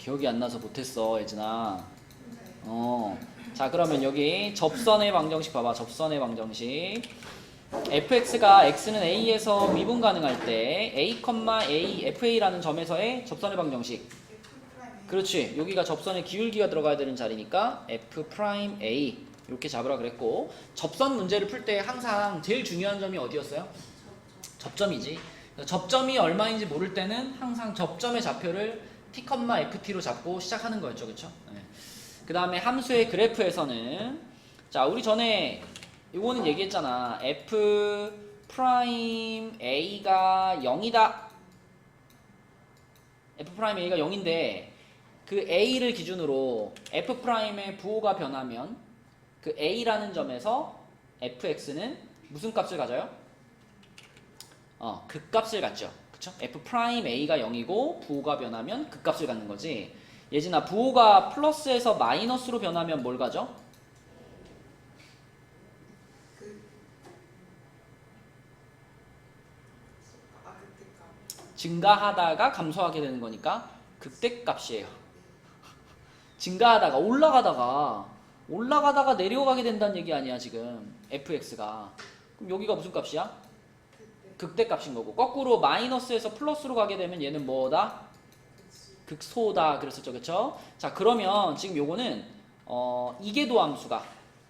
기억이 안 나서 못했어, 예진아. 자, 그러면 여기 접선의 방정식 봐봐. 접선의 방정식. fx가 x는 a에서 미분 가능할 때 a, a, fa라는 점에서의 접선의 방정식. 그렇지. 여기가 접선의 기울기가 들어가야 되는 자리니까 f'a 이렇게 잡으라 그랬고, 접선 문제를 풀 때 항상 제일 중요한 점이 어디였어요? 접점이지. 접점이 얼마인지 모를 때는 항상 접점의 좌표를 t, ft로 잡고 시작하는 거였죠. 그쵸? 네. 그 다음에 함수의 그래프에서는, 자, 우리 전에 이거는 얘기했잖아. f 프라임 a가 0이다. f 프라임 a가 0인데 그 a를 기준으로 f 프라임의 부호가 변하면 그 a라는 점에서 fx는 무슨 값을 가져요? 극값을 갖죠. 그쵸? f 프라임 a가 0이고 부호가 변하면 극값을 갖는 거지. 예진아, 부호가 플러스에서 마이너스로 변하면 뭘 가져? 증가하다가 감소하게 되는 거니까 극대값이에요. 증가하다가 올라가다가 내려가게 된다는 얘기 아니야 지금 fx가. 그럼 여기가 무슨 값이야? 극대값인 거고, 거꾸로 마이너스에서 플러스로 가게 되면 얘는 뭐다? 극소다 그랬었죠. 그쵸? 자, 그러면 지금 요거는 이계도 함수가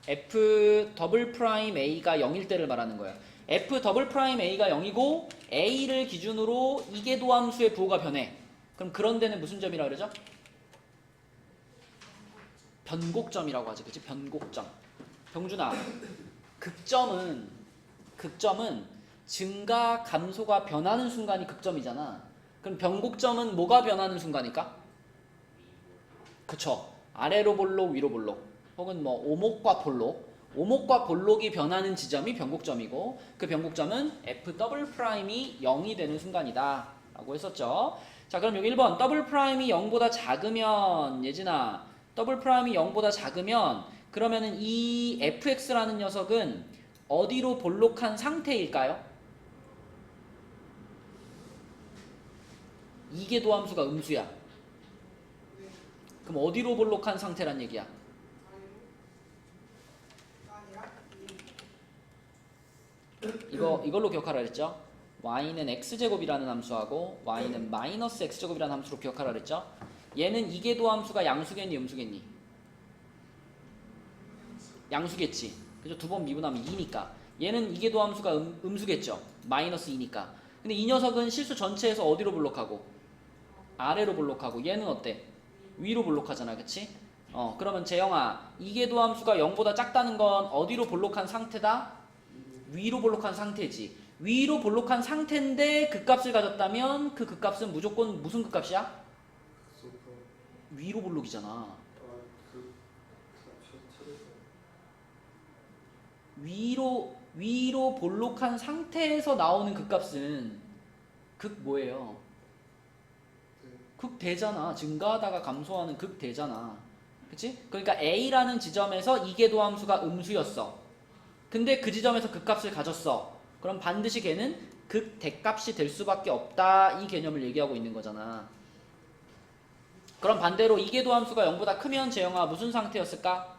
f 더블 프라임 a가 0일 때를 말하는 거예요. f 더블 프라임 a가 0이고 a를 기준으로 이계도 함수의 부호가 변해. 그럼 그런 데는 무슨 점이라고 그러죠? 변곡점이라고 하지. 그치? 변곡점. 병준아, 극점은 증가 감소가 변하는 순간이 극점이잖아. 그럼 변곡점은 뭐가 변하는 순간일까? 그쵸? 아래로 볼록, 위로 볼록, 혹은 뭐 오목과 볼록이 변하는 지점이 변곡점이고, 그 변곡점은 f 더블 프라임이 0이 되는 순간이다 라고 했었죠. 자, 그럼 여기 1번 더블 프라임이 0보다 작으면, 예진아, 더블 프라임이 0보다 작으면 그러면은 이 fx라는 녀석은 어디로 볼록한 상태일까요? 이계도 함수가 음수야. 그럼 어디로 볼록한 상태란 얘기야? 이걸로 기억하라 그랬죠? y는 x제곱이라는 함수하고 y는 마이너스 x제곱이라는 함수로 기억하라 그랬죠? 얘는 이계도 함수가 양수겠니 음수겠니? 양수겠지. 그죠? 두 번 미분하면 2니까. 얘는 이계도 함수가 음수겠죠? 마이너스 2니까. 근데 이 녀석은 실수 전체에서 어디로 볼록하고? 아래로 볼록하고, 얘는 어때? 위로 볼록하잖아. 그치? 그러면 재영아, 이계도 함수가 0보다 작다는 건 어디로 볼록한 상태다? 위로 볼록한 상태지. 위로 볼록한 상태인데 극값을 가졌다면 그 극값은 무조건 무슨 극값이야? 위로 볼록이잖아. 위로 볼록한 상태에서 나오는 극값은 극 뭐예요? 극대잖아. 증가하다가 감소하는 극대잖아. 그치? 그러니까 A라는 지점에서 이계도 함수가 음수였어. 근데 그 지점에서 극값을 가졌어. 그럼 반드시 걔는 극대값이 될 수밖에 없다. 이 개념을 얘기하고 있는 거잖아. 그럼 반대로 이계도 함수가 0보다 크면 재영아 무슨 상태였을까?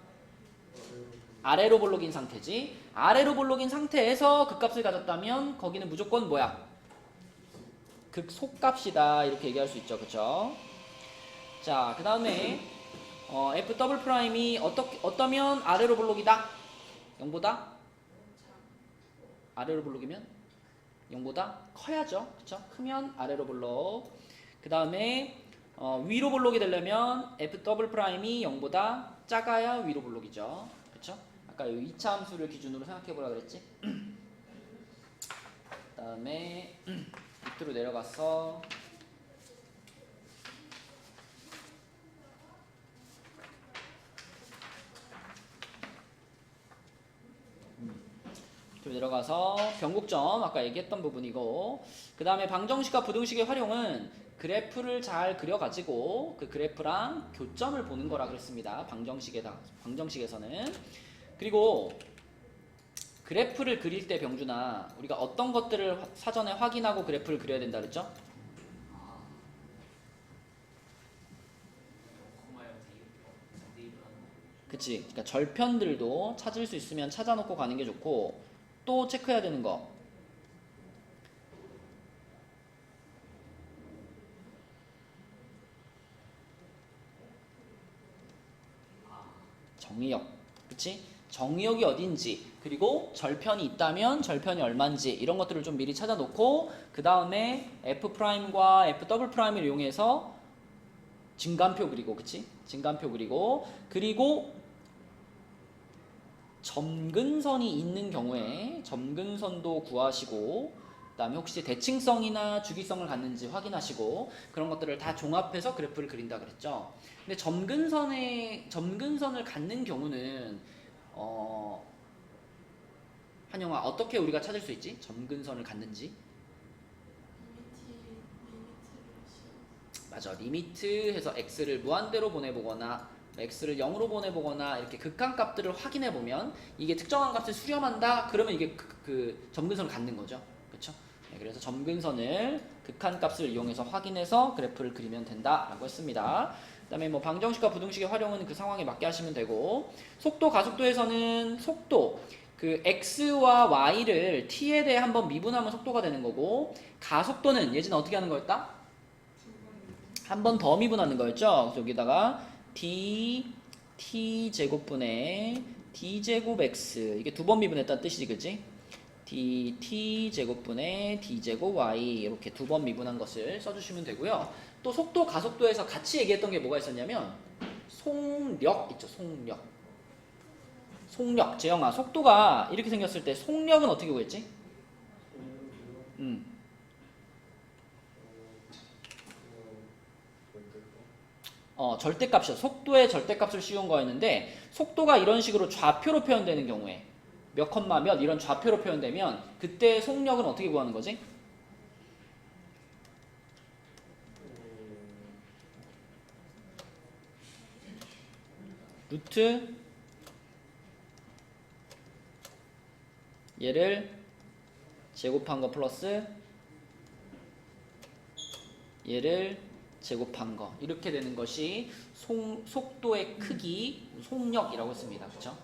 아래로 볼록인 상태지. 아래로 볼록인 상태에서 극값을 가졌다면 거기는 무조건 뭐야? 극소값이다 이렇게 얘기할 수 있죠. 그쵸? 자, 그 다음에 f 더블 프라임이 어떠면 아래로 볼록이다? 0보다? 아래로 볼록이면 0보다 커야죠. 그쵸? 크면 아래로 볼록. 그 다음에 위로 볼록이 되려면 f 더블 프라임이 0보다 작아야 위로 볼록이죠. 그쵸? 아까 이 2차 함수를 기준으로 생각해보라 그랬지? 그 다음에 밑으로 내려가서 변곡점 아까 얘기했던 부분이고, 그 다음에 방정식과 부등식의 활용은 그래프를 잘 그려가지고 그 그래프랑 교점을 보는 거라 그랬습니다. 방정식에서는. 그리고 그래프를 그릴 때 병준아, 우리가 어떤 것들을 사전에 확인하고 그래프를 그려야 된다 그랬죠? 그치? 그러니까 절편들도 찾을 수 있으면 찾아놓고 가는 게 좋고 또 체크해야 되는 거 정의역 그치? 정의역이 어딘지 그리고 절편이 있다면 절편이 얼마인지 이런 것들을 좀 미리 찾아놓고 그 다음에 F'과 F'을 이용해서 증간표 그리고 그치? 증간표 그리고 점근선이 있는 경우에 점근선도 구하시고 그 다음에 혹시 대칭성이나 주기성을 갖는지 확인하시고 그런 것들을 다 종합해서 그래프를 그린다 그랬죠. 근데 점근선을 갖는 경우는 한영아 어떻게 우리가 찾을 수 있지? 점근선을 갖는지 맞아 리미트해서 x를 무한대로 보내보거나 x를 0으로 보내보거나 이렇게 극한값들을 확인해보면 이게 특정한 값을 수렴한다 그러면 이게 그 점근선을 갖는 거죠 그쵸? 네, 그래서 점근선을 극한값을 이용해서 확인해서 그래프를 그리면 된다라고 했습니다. 그 다음에 뭐 방정식과 부등식의 활용은 그 상황에 맞게 하시면 되고 속도 가속도에서는 속도 그 x와 y를 t에 대해 한번 미분하면 속도가 되는 거고 가속도는 예전에 어떻게 하는 거였다? 한 번 더 미분하는 거였죠. 그래서 여기다가 t 제곱분의 d 제곱 x 이게 두 번 미분했다는 뜻이지, 그치? t 제곱분의 d 제곱 y 이렇게 두 번 미분한 것을 써주시면 되고요. 또 속도 가속도에서 같이 얘기했던 게 뭐가 있었냐면 속력 있죠, 속력. 재영아, 속도가 이렇게 생겼을 때 속력은 어떻게 구했지? 절대값이요. 속도의 절대값을 씌운 거였는데 속도가 이런 식으로 좌표로 표현되는 경우에 몇 컴마 몇 이런 좌표로 표현되면 그때 속력은 어떻게 구하는 거지? 루트 얘를 제곱한 거 플러스 얘를 제곱한 거 이렇게 되는 것이 속도의 크기 속력이라고 했습니다. 그렇죠?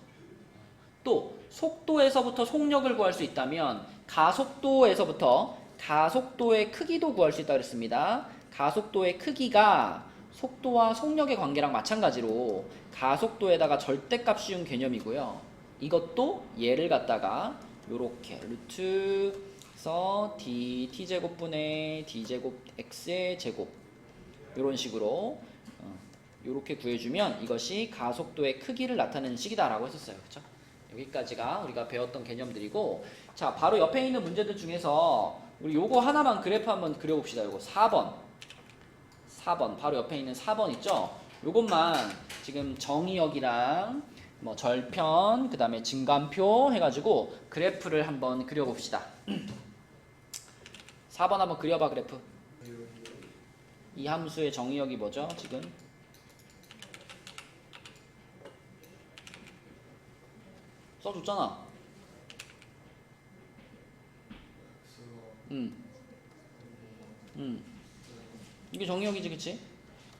또 속도에서부터 속력을 구할 수 있다면 가속도에서부터 가속도의 크기도 구할 수 있다고 했습니다. 가속도의 크기가 속도와 속력의 관계랑 마찬가지로 가속도에다가 절대값 씌운 개념이고요. 이것도 얘를 갖다가 요렇게 루트에서 t제곱분의 d제곱 x의 제곱 이런 식으로 이렇게 구해주면 이것이 가속도의 크기를 나타내는 식이다라고 했었어요. 그렇죠? 여기까지가 우리가 배웠던 개념들이고 자 바로 옆에 있는 문제들 중에서 우리 요거 하나만 그래프 한번 그려봅시다. 요거 4번 바로 옆에 있는 4번 있죠? 요것만 지금 정의역이랑 뭐 절편 그 다음에 증간표 해가지고 그래프를 한번 그려봅시다. 4번 한번 그려봐 그래프. 이 함수의 정의역이 뭐죠 지금? 써줬잖아. 이게 정의역이지, 그치?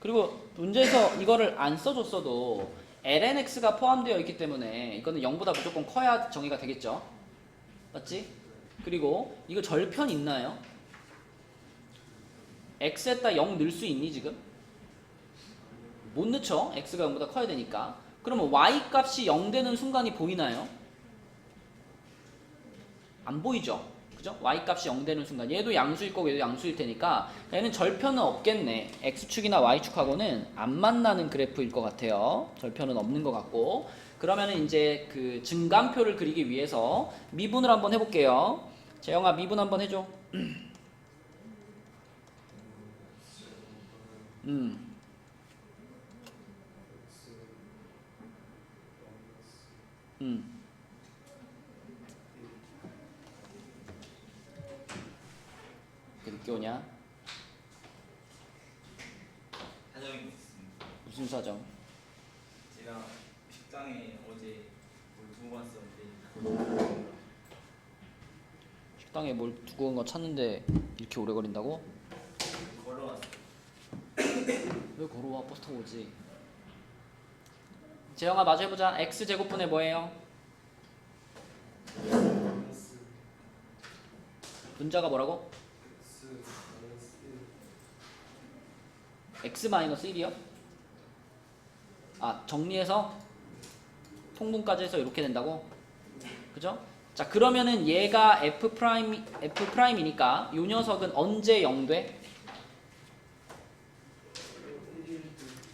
그리고 문제에서 이거를 안 써줬어도 lnx가 포함되어 있기 때문에 이거는 0보다 무조건 커야 정의가 되겠죠? 맞지? 그리고 이거 절편 있나요? x에다 0 넣을 수 있니 지금? 못 넣죠? x가 0보다 커야 되니까. 그러면 y 값이 0 되는 순간이 보이나요? 안 보이죠? 그죠? y 값이 0 되는 순간 얘도 양수일 거고 얘도 양수일 테니까 얘는 절편은 없겠네. x축이나 y축하고는 안 만나는 그래프일 것 같아요. 절편은 없는 것 같고 그러면은 이제 그 증간표를 그리기 위해서 미분을 한번 해볼게요. 재영아 미분 한번 해줘. 늦게 오냐? 사정이 있습니다. 무슨 사정? 제가 식당에 어제 뭘 두고 왔었는데 식당에 뭘 두고 온 거 찾는데 이렇게 오래 걸린다고? 걸어왔어요. 왜 걸어와? 버스 타고 오지. 재영아 마저 해보자. x제곱분의 뭐예요? 분자가 뭐라고? x 마이너스 1이요? 아 정리해서 통분까지 해서 이렇게 된다고? 그죠? 자 그러면은 얘가 F'이니까 요 녀석은 언제 0 돼?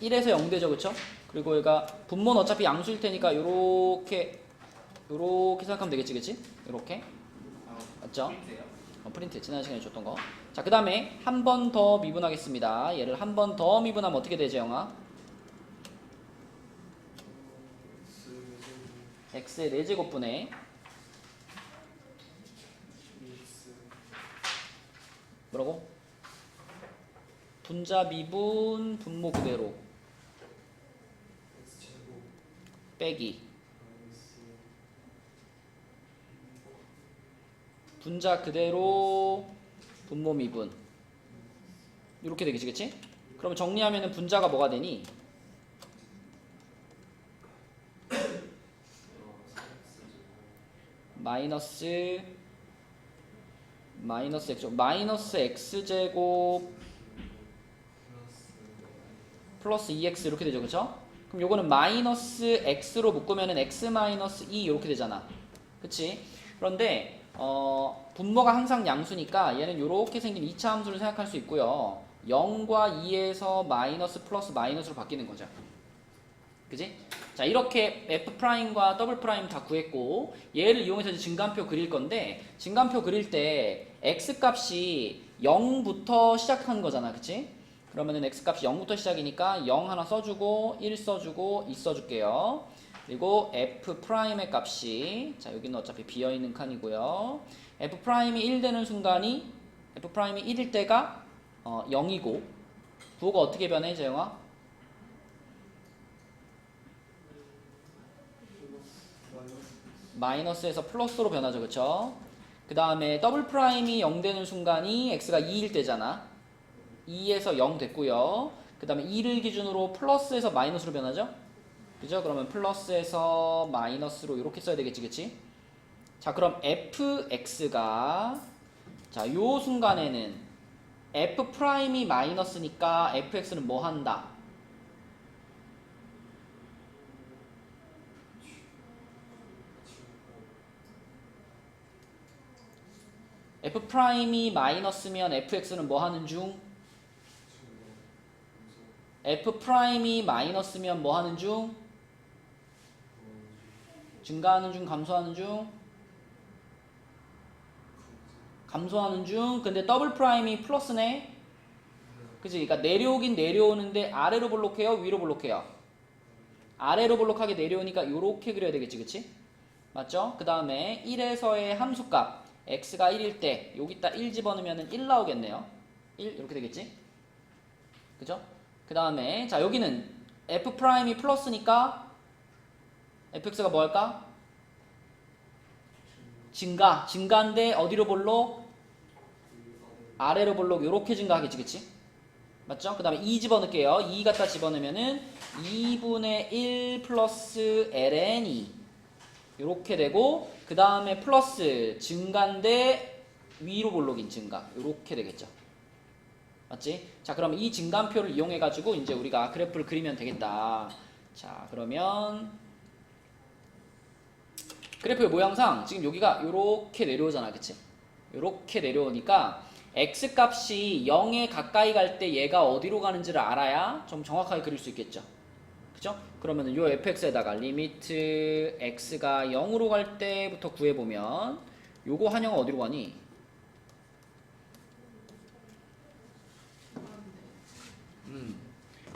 1에서 0 되죠 그쵸? 그리고 얘가 분모는 어차피 양수일 테니까 요렇게 생각하면 되겠지 그치? 요렇게 맞죠? 프린트예요? 프린트 지난 시간에 줬던 거. 자 그 다음에 한 번 더 미분하겠습니다. 얘를 한 번 더 미분하면 어떻게 되죠 영아? x의 4제곱분의 뭐라고? 분자 미분 분모 그대로 빼기 분자 그대로 분모 미분 이렇게 되겠지 그치? 그러면 정리하면은 분자가 뭐가 되니? 마이너스 x제곱 마이너스 x제곱 플러스 2x 이렇게 되죠 그쵸? 그럼 요거는 마이너스 x로 묶으면은 x 마이너스 2 이렇게 되잖아 그치? 그런데 분모가 항상 양수니까 얘는 요렇게 생긴 2차 함수를 생각할 수 있고요 0과 2에서 마이너스 플러스 마이너스로 바뀌는 거죠 그지? 자 이렇게 F'과 W'다 구했고 얘를 이용해서 이제 증간표 그릴 건데 증간표 그릴 때 X값이 0부터 시작한 거잖아 그치? 그러면은 X값이 0부터 시작이니까 0 하나 써주고 1 써주고 2 써줄게요 그리고 F'의 값이 자 여기는 어차피 비어있는 칸이고요 F'이 1 되는 순간이 F'이 1일 때가 0이고 부호가 어떻게 변해 재영아? 마이너스에서 플러스로 변하죠 그쵸? 그 다음에 W'이 0 되는 순간이 X가 2일 때잖아 2에서 0 됐고요 그 다음에 2를 기준으로 플러스에서 마이너스로 변하죠? 그죠? 그러면 플러스에서 마이너스로 이렇게 써야 되겠지 그치? 자 그럼 fx가 자 요 순간에는 F'이 마이너스니까 fx는 뭐 한다? F'이 마이너스면 fx는 뭐 하는 중? F'이 마이너스면 뭐 하는 중? 증가하는 중, 감소하는 중? 감소하는 중. 근데 W'이 플러스네? 그치? 그러니까 내려오긴 내려오는데 아래로 볼록해요? 위로 볼록해요? 아래로 볼록하게 내려오니까 요렇게 그려야 되겠지, 그치? 맞죠? 그 다음에 1에서의 함수값 x가 1일 때 여기다 1 집어넣으면 1 나오겠네요. 1 이렇게 되겠지? 그죠? 그 다음에 자 여기는 F'이 플러스니까 fx가 뭐 할까? 증가인데 어디로 볼록? 아래로 볼록 요렇게 증가하겠지 그치? 맞죠? 그 다음에 2 집어넣을게요. 2 갖다 집어넣으면은 2분의 1 플러스 ln이 요렇게 되고 그 다음에 플러스 증가인데 위로 볼록인 증가 요렇게 되겠죠. 맞지? 자 그럼 이 증간표를 이용해 가지고 이제 우리가 그래프를 그리면 되겠다. 자 그러면 그래프의 모양상 지금 여기가 요렇게 내려오잖아 그치? 요렇게 내려오니까 x값이 0에 가까이 갈 때 얘가 어디로 가는지를 알아야 좀 정확하게 그릴 수 있겠죠 그죠? 그러면은 요 fx에다가 리미트 x가 0으로 갈 때부터 구해보면 요거 한영은 어디로 가니?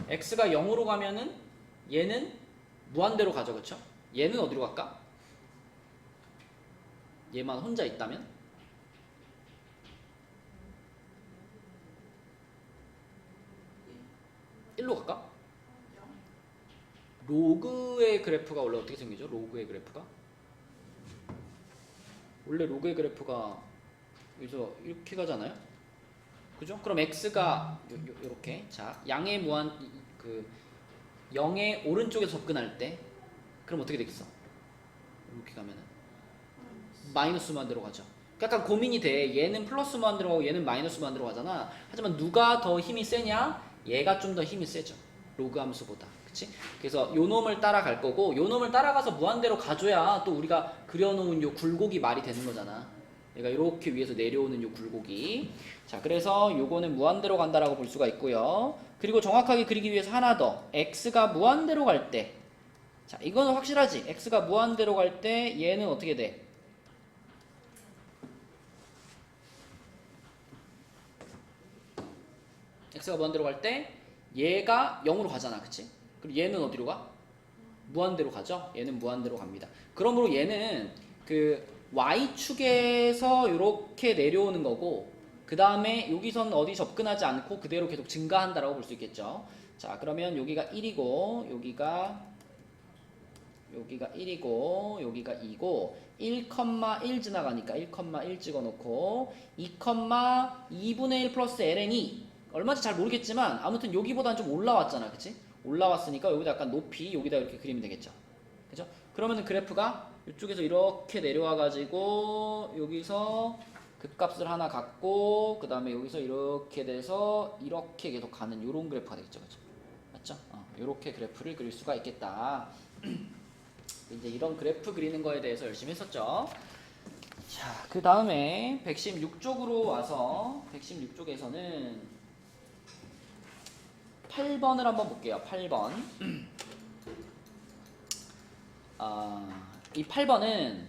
x가 0으로 가면은 얘는 무한대로 가죠 그쵸? 얘는 어디로 갈까? 얘만 혼자 있다면? 일로 갈까? 로그의 그래프가 원래 어떻게 생기죠? 로그의 그래프가? 원래 로그의 그래프가 여기서 이렇게 가잖아요? 그죠? 그럼 x가 요렇게 자 양의 무한 그 0의 오른쪽에 접근할 때 그럼 어떻게 되겠어? 이렇게 가면은 마이너스만 들어가죠. 약간 고민이 돼. 얘는 플러스만 들어가고 얘는 마이너스만 들어가잖아. 하지만 누가 더 힘이 세냐? 얘가 좀 더 힘이 세죠. 로그 함수보다. 그치? 그래서 요 놈을 따라갈 거고 요 놈을 따라가서 무한대로 가줘야 또 우리가 그려놓은 요 굴곡이 말이 되는 거잖아. 얘가 이렇게 위에서 내려오는 요 굴곡이. 자, 그래서 요거는 무한대로 간다라고 볼 수가 있고요. 그리고 정확하게 그리기 위해서 하나 더. x가 무한대로 갈 때. 자, 이거는 확실하지? x가 무한대로 갈 때 얘는 어떻게 돼? x가 무한대로 갈 때 얘가 0으로 가잖아. 그치? 그리고 얘는 어디로 가? 무한대로 가죠? 얘는 무한대로 갑니다. 그러므로 얘는 그 y축에서 이렇게 내려오는 거고 그 다음에 여기선 어디 접근하지 않고 그대로 계속 증가한다라고 볼 수 있겠죠. 자, 그러면 여기가 1이고 여기가 1이고 여기가 2고 1,1 지나가니까 1,1 찍어놓고 2,2분의 1 플러스 ln이 얼마인지 잘 모르겠지만 아무튼 여기보다는 좀 올라왔잖아. 그치? 올라왔으니까 여기다 약간 높이 여기다 이렇게 그리면 되겠죠. 그죠? 그러면은 그래프가 이쪽에서 이렇게 내려와 가지고 여기서 극값을 하나 갖고 그 다음에 여기서 이렇게 돼서 이렇게 계속 가는 요런 그래프가 되겠죠. 그죠? 맞죠? 요렇게 그래프를 그릴 수가 있겠다. 이제 이런 그래프 그리는 거에 대해서 열심히 했었죠. 자, 그 다음에 116쪽으로 와서 116쪽에서는 8번을 한번 볼게요. 8번. 이 8번은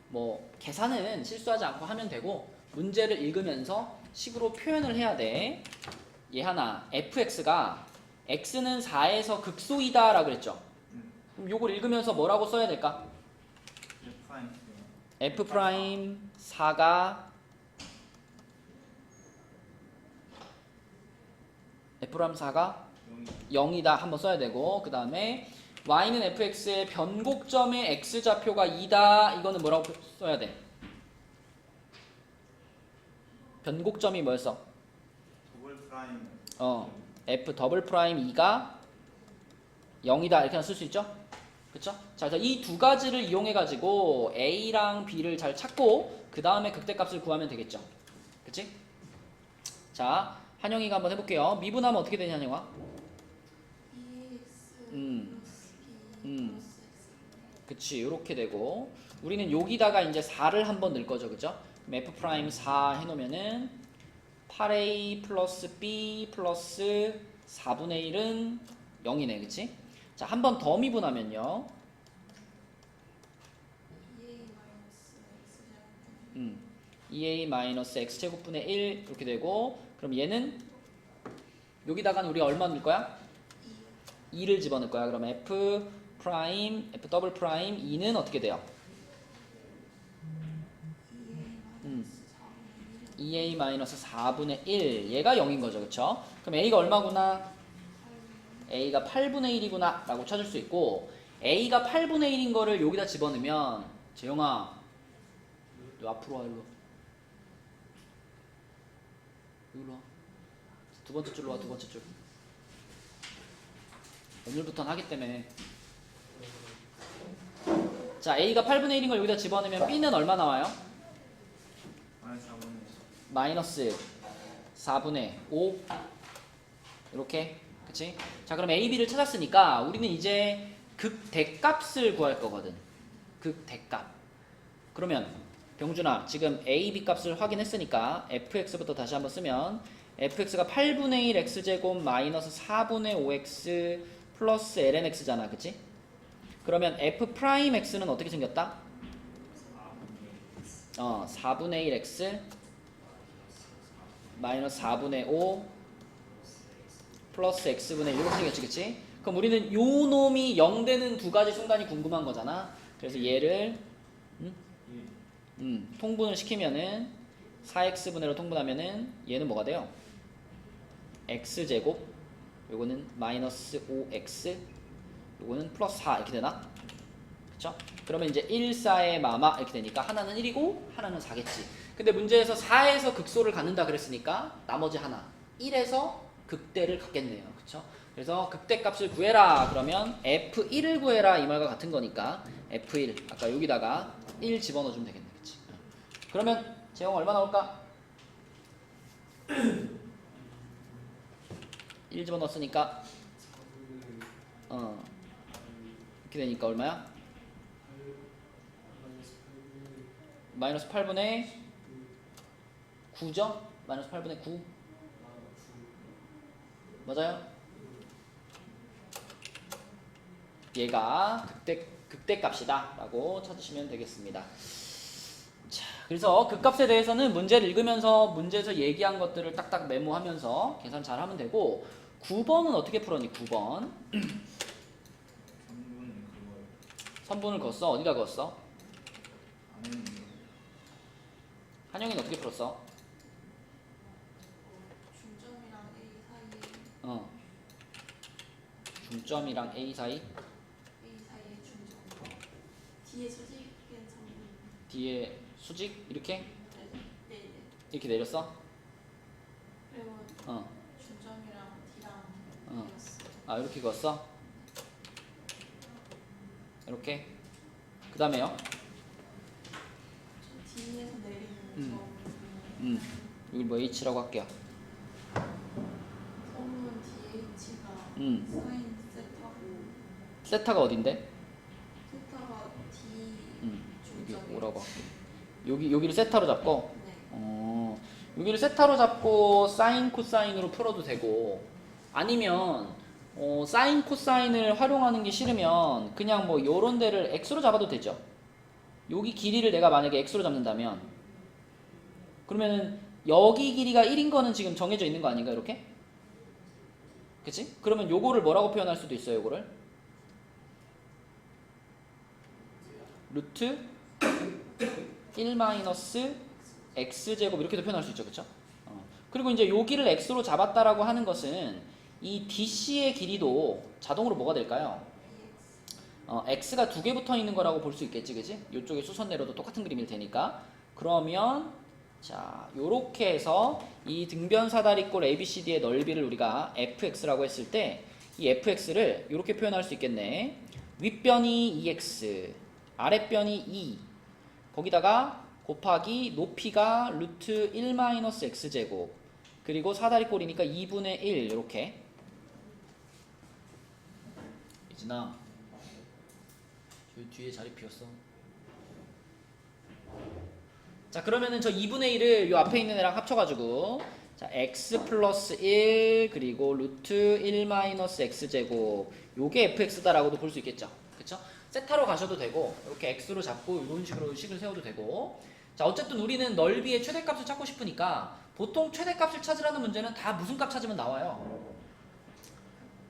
뭐 계산은 실수하지 않고 하면 되고 문제를 읽으면서 식으로 표현을 해야 돼. 얘 하나 fx가 x는 4에서 극소이다 라고 그랬죠. 그럼 요걸 읽으면서 뭐라고 써야 될까? f 프라임 4가 f라임 4가 0이다 한번 써야 되고 그 다음에 y는 fx의 변곡점의 x좌표가 2다 이거는 뭐라고 써야 돼? 변곡점이 뭐였어? 더블 프라임 f 더블 프라임 2가 0이다 이렇게 쓸 수 있죠? 그쵸? 자, 이 두 가지를 이용해 가지고 a랑 b를 잘 찾고 그 다음에 극대값을 구하면 되겠죠? 그치? 자, 한영이가 한번 해볼게요. 미분하면 어떻게 되냐, 한영아? 2x 그치, 요렇게 되고 우리는 여기다가 이제 4를 한번 넣을 거죠, 그죠? 그럼 f 프라임 4 해놓으면은 8a 플러스 b 플러스 4분의 1은 0이네, 그치? 자, 한 번 더 미분하면요. 2a 마이너스 x제곱분의 1 이렇게 되고 그럼 얘는 여기다가는 우리 얼마 넣을 거야? 2를 집어넣을 거야. 그럼 f 프라임, f 더블 프라임 2는 어떻게 돼요? 2a 마이너스 4분의 1 얘가 0인 거죠. 그쵸? 그럼 a가 얼마구나? a가 8분의 1이구나 라고 찾을 수 있고 a가 8분의 1인 거를 여기다 집어넣으면 재영아 너 앞으로 와. 일로 와. 두 번째 줄로 와. 두 번째 줄. 오늘부터는 하기 때문에 자, a가 8분의 1인 걸 여기다 집어넣으면 b는 얼마 나와요? 마이너스 4분의 5 이렇게. 그치? 자, 그럼 a, b를 찾았으니까 우리는 이제 극대값을 구할 거거든. 극대값. 그러면 병준아 지금 a, b 값을 확인했으니까 fx부터 다시 한번 쓰면 fx가 8분의 1 x제곱 마이너스 4분의 5x 플러스 lnx잖아. 그치? 그러면 f 프라임 x는 어떻게 생겼다? 4분의 1 x 마이너스 4분의 5 플러스 x분의 1 이렇게 생겼지. 그치? 그럼 우리는 요 놈이 0 되는 두 가지 순간이 궁금한 거잖아. 그래서 얘를 통분을 시키면은 4x분의로 통분하면은 얘는 뭐가 돼요? x제곱 요거는 마이너스 5x 요거는 플러스 4 이렇게 되나? 그쵸? 그러면 이제 1, 4의 마마 이렇게 되니까 하나는 1이고 하나는 4겠지. 근데 문제에서 4에서 극소를 갖는다 그랬으니까 나머지 하나 1에서 극대를 갖겠네요. 그쵸? 그래서 극대값을 구해라 그러면 F1을 구해라 이 말과 같은 거니까 F1 아까 여기다가 1 집어넣어주면 되겠네. 그치? 그러면 제형 얼마 나올까? 1 집어넣었으니까 이렇게 되니까 얼마야? 마이너스 8분의 9죠? 마이너스 8분의 9 맞아요? 얘가 극대값이다 라고 찾으시면 되겠습니다. 자, 그래서 극값에 대해서는 문제를 읽으면서 문제에서 얘기한 것들을 딱딱 메모하면서 계산 잘 하면 되고 9번은 어떻게 풀었니? 9번 선분을 그었어? 어디다 그었어? 한영이는 어떻게 풀었어? 중점이랑 A 사이에 중점이랑 A 사이? A 사이에 중점. 뒤에 수직은 선분. 뒤에 수직? 이렇게? 네. 이렇게 내렸어? 그리고 중점이랑 D랑 그렸어요. 아 이렇게 그었어? 이렇게? 그 다음에요? 저 D에서 내리는 저 여기 뭐 H라고 할게요. 선분 DH가 사인 세타고 세타가 어딘데? 세타가 D 여기 중점이에요. 오라고 할게. 여기를 세타로 잡고 네. 여기를 세타로 잡고 사인 코사인으로 풀어도 되고 아니면 사인 코사인을 활용하는 게 싫으면 그냥 뭐 요런 데를 x로 잡아도 되죠. 여기 길이를 내가 만약에 x로 잡는다면 그러면은 여기 길이가 1인 거는 지금 정해져 있는 거 아닌가 이렇게? 그치? 그러면 요거를 뭐라고 표현할 수도 있어요. 요거를 루트 1 마이너스 x제곱 이렇게도 표현할 수 있죠. 그쵸? 그리고 이제 여기를 x로 잡았다라고 하는 것은 이 DC의 길이도 자동으로 뭐가 될까요? x가 두 개 붙어 있는 거라고 볼 수 있겠지. 그치? 이쪽에 수선 내려도 똑같은 그림일 테니까 그러면 자 요렇게 해서 이 등변 사다리꼴 ABCD의 넓이를 우리가 fx라고 했을 때 이 fx를 이렇게 표현할 수 있겠네. 윗변이 2x 아랫변이 2 거기다가 곱하기 높이가 루트 1 마이너스 x제곱 그리고 사다리꼴이니까 2분의 1 이렇게. 이진아 저기 뒤에 자리 비었어. 자 그러면은 저 2분의 1을 요 앞에 있는 애랑 합쳐가지고 자 x 플러스 1 그리고 루트 1 마이너스 x제곱 요게 fx다라고도 볼 수 있겠죠. 그쵸? 세타로 가셔도 되고 이렇게 x로 잡고 이런 식으로 식을 세워도 되고 자 어쨌든 우리는 넓이의 최대값을 찾고 싶으니까 보통 최대값을 찾으라는 문제는 다 무슨 값 찾으면 나와요?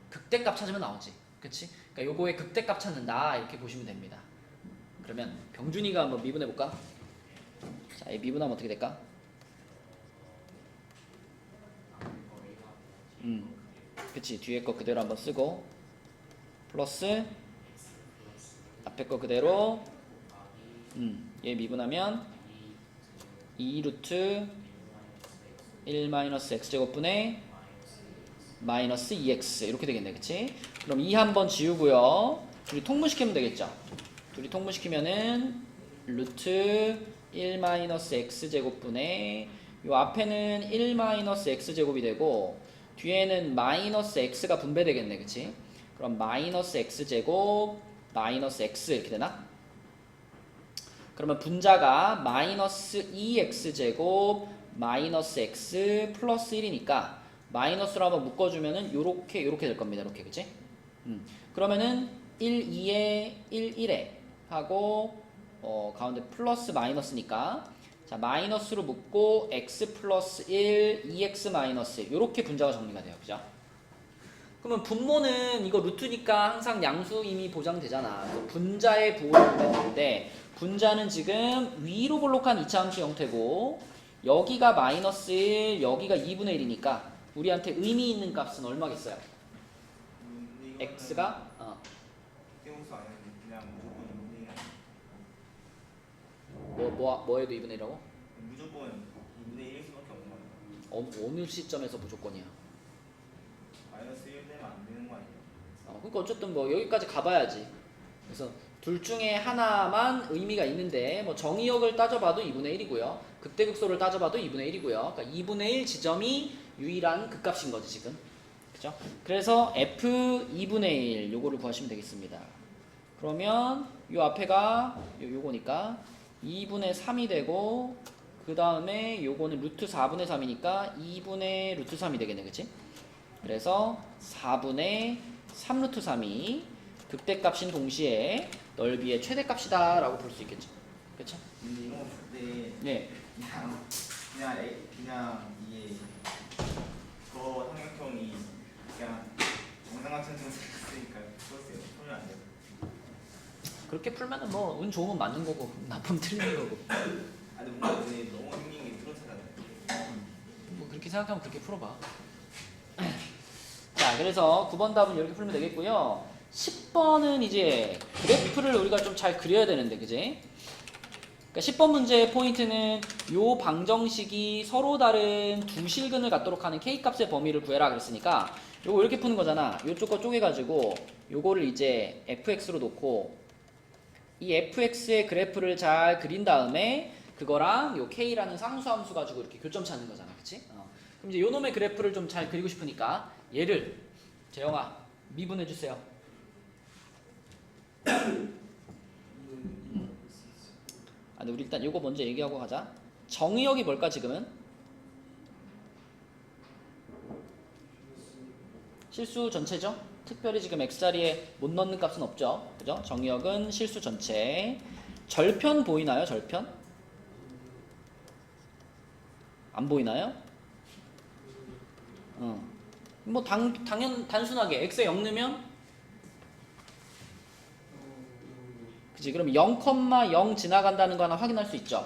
극대값 찾으면 나오지. 그치? 그러니까 요거의 극대값 찾는다 이렇게 보시면 됩니다. 그러면 병준이가 한번 미분해볼까? 자, 이 미분하면 어떻게 될까? 그치 뒤에 거 그대로 한번 쓰고 플러스 앞에 거 그대로 얘 미분하면 2 루트 1 마이너스 x제곱분의 마이너스 2x 이렇게 되겠네. 그치? 그럼 2 한번 지우고요 둘이 통분시키면 되겠죠. 둘이 통분시키면은 루트 1 마이너스 x제곱분의 요 앞에는 1 마이너스 x제곱이 되고 뒤에는 마이너스 x가 분배되겠네. 그치? 그럼 마이너스 x제곱 마이너스 x 이렇게 되나? 그러면 분자가 마이너스 2x제곱 마이너스 x 플러스 1이니까 마이너스로 한번 묶어주면은 요렇게 될 겁니다. 이렇게 그치? 그러면은 1, 2에 1, 1에 하고 가운데 플러스 마이너스니까 자 마이너스로 묶고 x 플러스 1, 2x 마이너스 1 요렇게 분자가 정리가 돼요. 그죠? 그러면 분모는 이거 루트니까 항상 양수 이미 보장되잖아. 분자의 부호를 보면 되는데 분자는 지금 위로 볼록한 2차 함수 형태고 여기가 마이너스 1, 여기가 2분의 1이니까 우리한테 의미 있는 값은 얼마겠어요? x가 띄우수 아니면 그냥 무조건 2분의 1. 뭐해도 2분의 1이라고? 무조건 2분의 1일 수밖에 없는 거예요. 어느 시점에서 무조건이야? 마이너스 1 되면 안 되는 그러니까 어쨌든 뭐 여기까지 가봐야지. 그래서 둘 중에 하나만 의미가 있는데 뭐 정의역을 따져봐도 2분의 1이고요. 극대극소를 따져봐도 2분의 1이고요. 그러니까 2분의 1 지점이 유일한 극값인 거지 지금. 그죠? 그래서 f 2분의 1 요거를 구하시면 되겠습니다. 그러면 요 앞에가 요거니까 2분의 3이 되고 그 다음에 요거는 루트 4분의 3이니까 2분의 루트 3이 되겠네, 그치? 그래서 4분의 3 루트 3이 극대값인 동시에 넓이의 최대값이다 라고 볼 수 있겠죠. 그쵸? 근데 이런 거풀때 네. 그냥 이게 그 삼각형이 그냥 정상각형처럼 생겼으니까 풀었어요. 풀면 안 돼요. 그렇게 풀면은 뭐 운 좋으면 맞는 거고 나쁘면 틀리는 거고. 아니 뭔가 근데 너무 생긴 게 뚜렷하잖아요. 뭐 그렇게 생각하면 그렇게 풀어봐. 자, 그래서 9번 답은 이렇게 풀면 되겠고요. 10번은 이제 그래프를 우리가 좀 잘 그려야 되는데, 그지? 그러니까 10번 문제의 포인트는 요 방정식이 서로 다른 두 실근을 갖도록 하는 k값의 범위를 구해라 그랬으니까 요거 이렇게 푸는 거잖아. 요쪽 거 쪼개가지고 요거를 이제 fx로 놓고 이 fx의 그래프를 잘 그린 다음에 그거랑 요 k라는 상수함수 가지고 이렇게 교점 찾는 거잖아, 그치? 그럼 이제 요 놈의 그래프를 좀 잘 그리고 싶으니까 얘를 재영아 미분해 주세요. 근데 우리 일단 요거 먼저 얘기하고 가자. 정의역이 뭘까 지금은? 실수 전체죠? 특별히 지금 x자리에 못 넣는 값은 없죠. 그죠? 정의역은 실수 전체. 절편 보이나요? 절편? 안 보이나요? 뭐 단순하게 x에 0 넣으면 그치? 그럼 0,0 지나간다는 거 하나 확인할 수 있죠.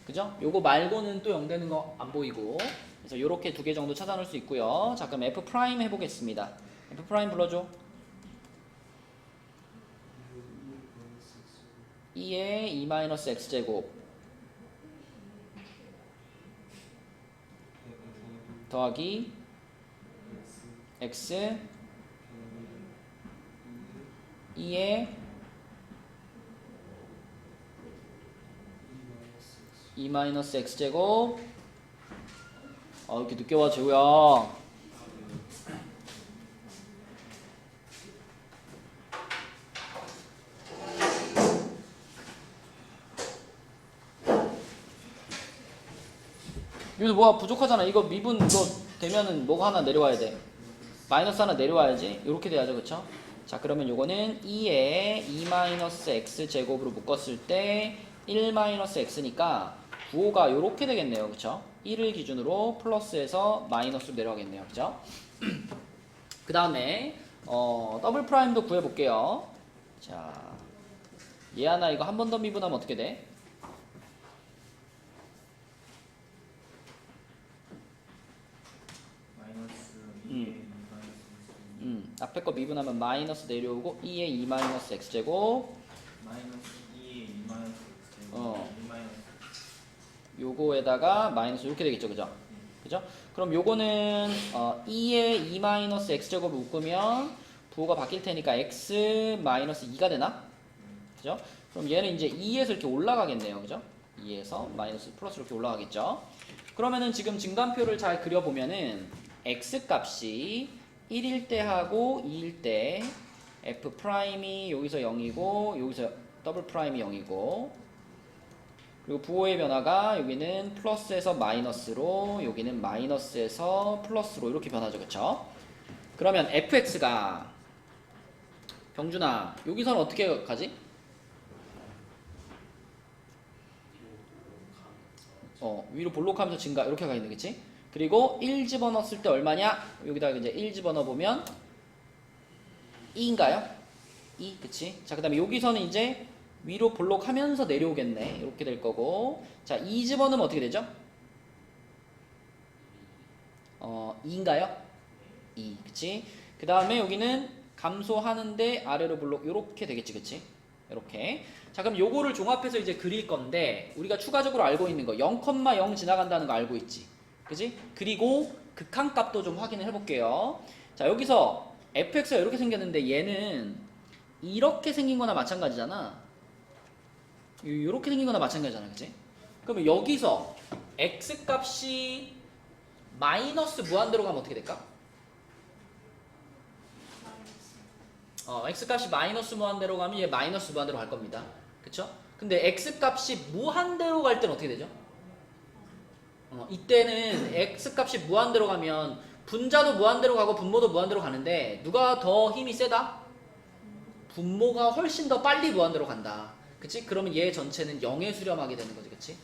그죠? 요거 말고는 또 0 되는 거 안 보이고. 그래서 요렇게 두 개 정도 찾아놓을 수 있고요. 자, 그럼 f' 해보겠습니다. f' 불러줘. 2의 2-x제곱 더하기 x 2의 2-x제곱. 이렇게 늦게 와 재우야. 여기서 뭐가 부족하잖아. 이거 미분 이거 되면은 뭐가 하나 내려와야 돼. 마이너스 하나 내려와야지. 이렇게 돼야죠, 그쵸? 자, 그러면 요거는 2에 2-x제곱으로 묶었을 때 1-x니까 부호가 요렇게 되겠네요, 그쵸? 1을 기준으로 플러스에서 마이너스로 내려가겠네요, 그쵸? 그 다음에 더블 프라임도 구해볼게요. 자, 얘 하나 이거 한 번 더 미분하면 어떻게 돼? 앞에 거 미분하면 마이너스 내려오고 2의 2-x제곱 마이너스 2의 2-x제곱 요거에다가 마이너스 이렇게 되겠죠, 그죠? 그죠? 그럼 요거는 2의 2-x제곱을 묶으면 부호가 바뀔 테니까 x-2가 되나? 그죠? 그럼 얘는 이제 2에서 이렇게 올라가겠네요, 그죠? 2에서 마이너스 플러스 이렇게 올라가겠죠? 그러면은 지금 증간표를 잘 그려보면은 x 값이 1일 때 하고 2일 때 f'이 여기서 0이고 여기서 더블 프라임이 0이고 그리고 부호의 변화가 여기는 플러스에서 마이너스로 여기는 마이너스에서 플러스로 이렇게 변하죠, 그쵸? 그러면 fx가 병준아 여기서는 어떻게 가지? 위로 볼록하면서 증가 이렇게 가 있는 그치? 그리고 1 집어넣었을 때 얼마냐? 여기다가 이제 1 집어넣어보면 2인가요? 2, 그치? 자, 그 다음에 여기서는 이제 위로 볼록하면서 내려오겠네. 이렇게 될 거고. 자, 2 집어넣으면 어떻게 되죠? 2인가요? 2, 그치? 그 다음에 여기는 감소하는데 아래로 볼록 이렇게 되겠지, 그치? 이렇게. 자, 그럼 요거를 종합해서 이제 그릴 건데 우리가 추가적으로 알고 있는 거 0,0 지나간다는 거 알고 있지? 그지? 그리고 극한값도 좀 확인을 해볼게요. 자, 여기서 fx가 이렇게 생겼는데 얘는 이렇게 생긴 거나 마찬가지잖아. 이렇게 생긴 거나 마찬가지잖아. 그치? 그러면 여기서 x 값이 마이너스 무한대로 가면 어떻게 될까? x 값이 마이너스 무한대로 가면 얘 마이너스 무한대로 갈 겁니다. 그쵸? 근데 x 값이 무한대로 갈 때는 어떻게 되죠? 이때는 x 값이 무한대로 가면 분자도 무한대로 가고 분모도 무한대로 가는데 누가 더 힘이 세다? 분모가 훨씬 더 빨리 무한대로 간다. 그치? 그러면 얘 전체는 0에 수렴하게 되는 거지. 그치?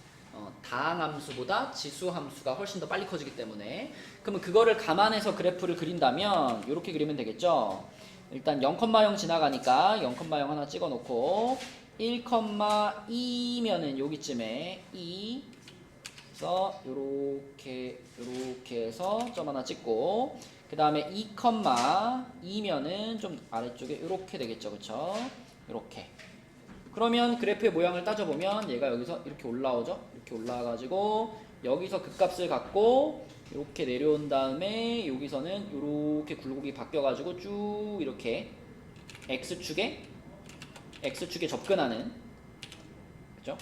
다항함수보다 지수함수가 훨씬 더 빨리 커지기 때문에 그러면 그거를 감안해서 그래프를 그린다면 이렇게 그리면 되겠죠? 일단 0,0 지나가니까 0,0 하나 찍어 놓고 1,2면은 여기쯤에 2 그래서 요렇게 해서 점 하나 찍고 그 다음에 2,2면은 좀 아래쪽에 이렇게 되겠죠. 그쵸? 이렇게 그러면 그래프의 모양을 따져보면 얘가 여기서 이렇게 올라오죠. 이렇게 올라와가지고 여기서 극값을 갖고 이렇게 내려온 다음에 여기서는 이렇게 굴곡이 바뀌어가지고 쭉 이렇게 x축에 접근하는 그죠?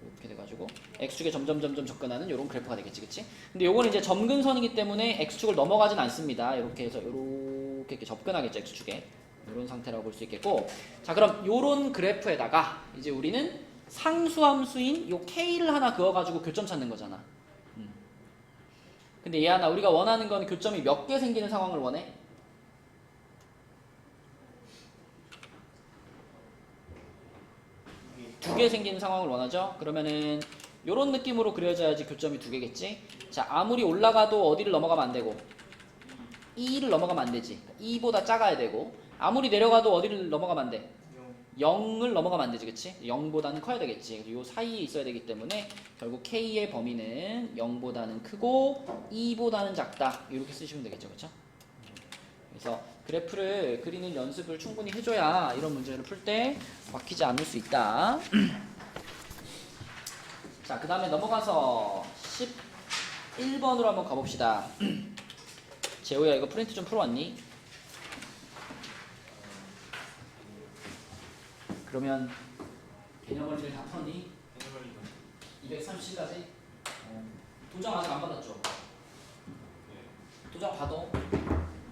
이렇게 돼가지고 x축에 점점 접근하는 이런 그래프가 되겠지. 그치? 근데 요거는 이제 점근선이기 때문에 x축을 넘어가진 않습니다. 이렇게 해서 이렇게 접근하겠죠. x축에 이런 상태라고 볼 수 있겠고 자 그럼 요런 그래프에다가 이제 우리는 상수함수인 요 k를 하나 그어가지고 교점 찾는 거잖아. 근데 얘하나 우리가 원하는 건 교점이 몇 개 생기는 상황을 원해? 두 개 생기는 상황을 원하죠? 그러면은 요런 느낌으로 그려져야지 교점이 두 개겠지? 자 아무리 올라가도 어디를 넘어가면 안 되고 2를 넘어가면 안 되지. 2보다 작아야 되고 아무리 내려가도 어디를 넘어가면 안 돼? 0을 넘어가면 안 되지. 그치? 0보다는 커야 되겠지. 요 사이에 있어야 되기 때문에 결국 K의 범위는 0보다는 크고 2보다는 작다. 이렇게 쓰시면 되겠죠. 그쵸? 그래서 그래프를 그리는 연습을 충분히 해줘야 이런 문제를 풀 때 막히지 않을 수 있다. 자, 그 다음에 넘어가서 11번으로 한번 가봅시다. 재호야 이거 프린트 좀 풀어왔니? 그러면 개념원리를 다 풀었니? 237까지? 도장 아직 안 받았죠? 도장 받아.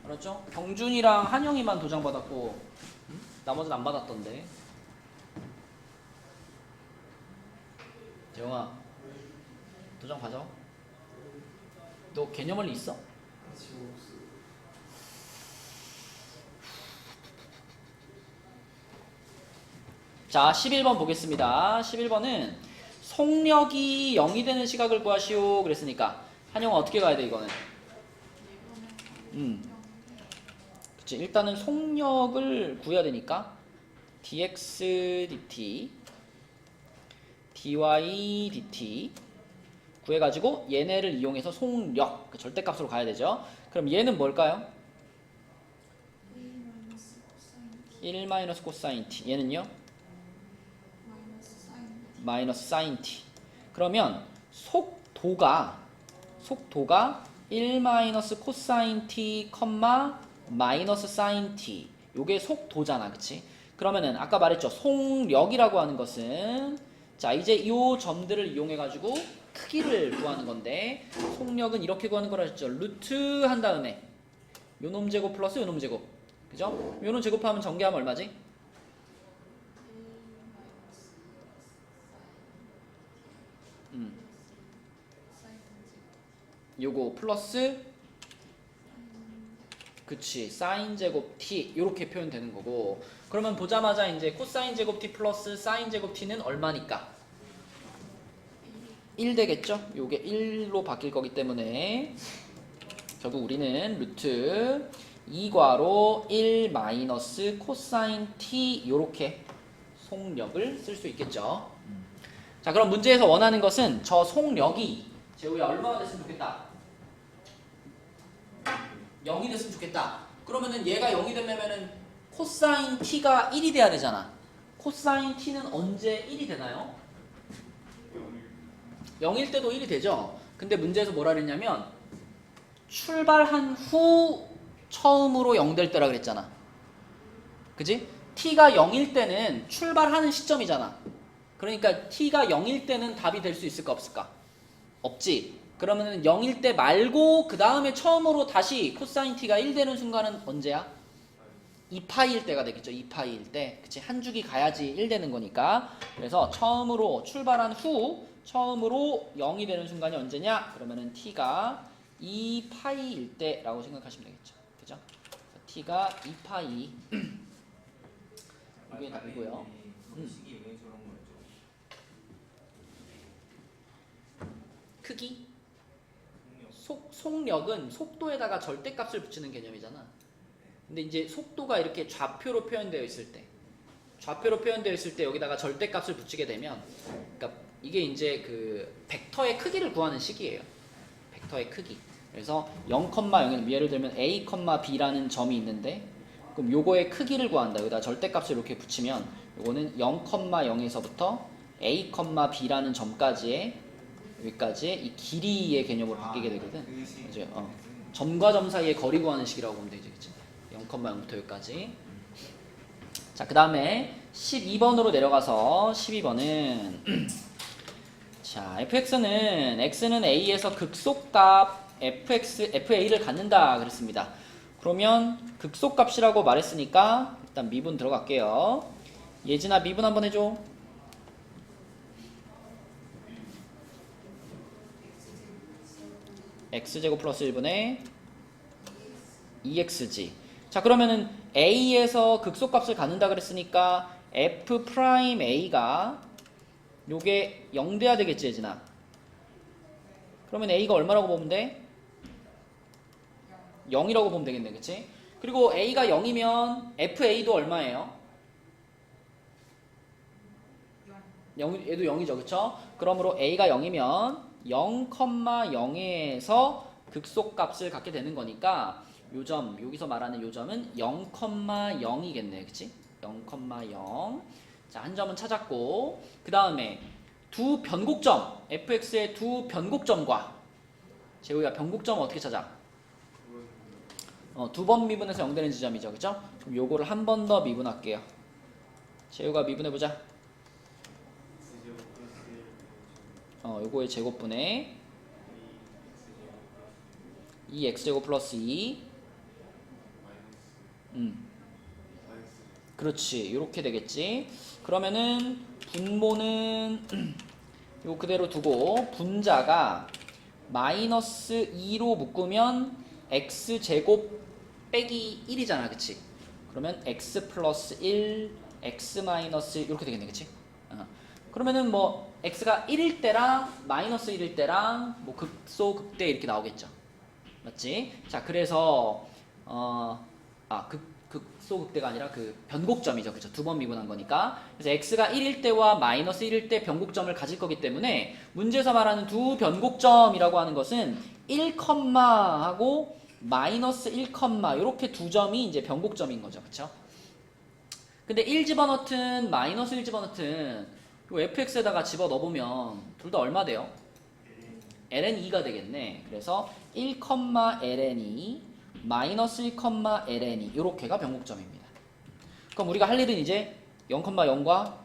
알았죠? 경준이랑 한영이만 도장 받았고 나머지는 안 받았던데. 재영아 도장 받아. 너 개념원리 있어? 자 11번 보겠습니다. 11번은 속력이 0이 되는 시각을 구하시오 그랬으니까 한영아 어떻게 가야 돼 이거는? 그치 일단은 속력을 구해야 되니까 dx dt dy dt 구해가지고 얘네를 이용해서 속력 그 절대값으로 가야 되죠. 그럼 얘는 뭘까요? 1 코사인 t 얘는요? 마이너스 사인 t. 그러면 속도가 1 코사인 t, 마이너스 사인 t. 요게 속도잖아. 그치? 그러면은 아까 말했죠. 속력이라고 하는 것은 자, 이제 요 점들을 이용해 가지고 크기를 구하는 건데 속력은 이렇게 구하는 거라 했죠. 루트 한 다음에 요놈 제곱 플러스 요놈 제곱. 그죠? 요놈 제곱하면 전개하면 얼마지? 요거 플러스 그치 사인 제곱 t 요렇게 표현되는 거고 그러면 보자마자 이제 코사인 제곱 t 플러스 사인 제곱 t는 얼마니까 1 되겠죠? 요게 1로 바뀔 거기 때문에 결국 우리는 루트 2괄호 1 마이너스 코사인 t 요렇게 속력을 쓸 수 있겠죠. 자 그럼 문제에서 원하는 것은 저 속력이 재호야 얼마나 됐으면 좋겠다? 0이 됐으면 좋겠다. 그러면은 얘가 0이 되려면은 코사인 t가 1이 돼야 되잖아. 코사인 t는 언제 1이 되나요? 0일 때도 1이 되죠. 근데 문제에서 뭐라 그랬냐면 출발한 후 처음으로 0 될 때라 그랬잖아. 그지? t가 0일 때는 출발하는 시점이잖아. 그러니까 t가 0일 때는 답이 될 수 있을까 없을까? 없지. 그러면은 0일 때 말고 그 다음에 처음으로 다시 코사인 t가 1 되는 순간은 언제야? 2파이일 때가 되겠죠. 2파이일 때. 그치? 한 주기 가야지 1 되는 거니까. 그래서 처음으로 출발한 후 처음으로 0이 되는 순간이 언제냐? 그러면은 t가 2파이일 때라고 생각하시면 되겠죠. 그죠? t가 2파이. 이게 답이고요. 식이 왜 저런 거였죠? 크기? 속력은 속도에다가 절대값을 붙이는 개념이잖아. 근데 이제 속도가 이렇게 좌표로 표현되어 있을 때, 좌표로 표현되어 있을 때 여기다가 절대값을 붙이게 되면, 그러니까 이게 이제 그 벡터의 크기를 구하는 식이에요. 벡터의 크기. 그래서 0,0은 예를 들면 a, b라는 점이 있는데, 그럼 요거의 크기를 구한다. 여기다 절대값을 이렇게 붙이면 요거는 0,0에서부터 a, b라는 점까지의 여기까지의 이 길이의 개념으로 바뀌게 되거든. 그죠? 점과 점 사이의 거리 구하는 식이라고 보면 되지, 그치? 0,0부터 여기까지. 자, 그 다음에 12번으로 내려가서 12번은 자, fx는 x는 a에서 극속값 fa를 갖는다 그랬습니다. 그러면 극속값이라고 말했으니까 일단 미분 들어갈게요. 예진아 미분 한번 해줘. x제곱 플러스 1분의 2xg. 자, 그러면은 a에서 극속값을 갖는다 그랬으니까 f 프라임 a가 요게 0 돼야 되겠지, 예진아. 그러면 a가 얼마라고 보면 돼? 0이라고 보면 되겠네, 그치? 그리고 a가 0이면 fa도 얼마예요? 0, 얘도 0이죠, 그쵸? 그러므로 a가 0이면 0,0에서 극속값을 갖게 되는 거니까 요점, 여기서 말하는 요점은 0,0이겠네, 그치? 0,0. 자, 한 점은 찾았고, 그 다음에 두 변곡점, fx의 두 변곡점과 재우야 변곡점은 어떻게 찾아? 두 번 미분해서 0 되는 지점이죠, 그쵸? 그럼 요거를 한 번 더 미분할게요. 재우가 미분해보자. 요거의 제곱분의 2x제곱 플러스 2 그렇지, 요렇게 되겠지. 그러면은 분모는 요 그대로 두고 분자가 마이너스 2로 묶으면 x제곱 빼기 1이잖아, 그치? 그러면 x 플러스 1 x 마이너스 1 이렇게 되겠네, 그치? 그러면은 뭐 x가 1일 때랑 마이너스 1일 때랑 뭐 극소 극대 이렇게 나오겠죠, 맞지? 자, 그래서 극소 극대가 아니라 그 변곡점이죠, 그죠? 두 번 미분한 거니까. 그래서 x가 1일 때와 마이너스 1일 때 변곡점을 가질 거기 때문에 문제에서 말하는 두 변곡점이라고 하는 것은 1, 하고 마이너스 1, 이렇게 두 점이 이제 변곡점인 거죠, 그쵸? 근데 1 집어넣든 마이너스 1 집어넣든 요 fx에다가 집어넣으면 둘 다 얼마 돼요? ln2가 되겠네. 그래서 1, ln2 마이너스 1, ln2 요렇게가 변곡점입니다. 그럼 우리가 할 일은 이제 0,0과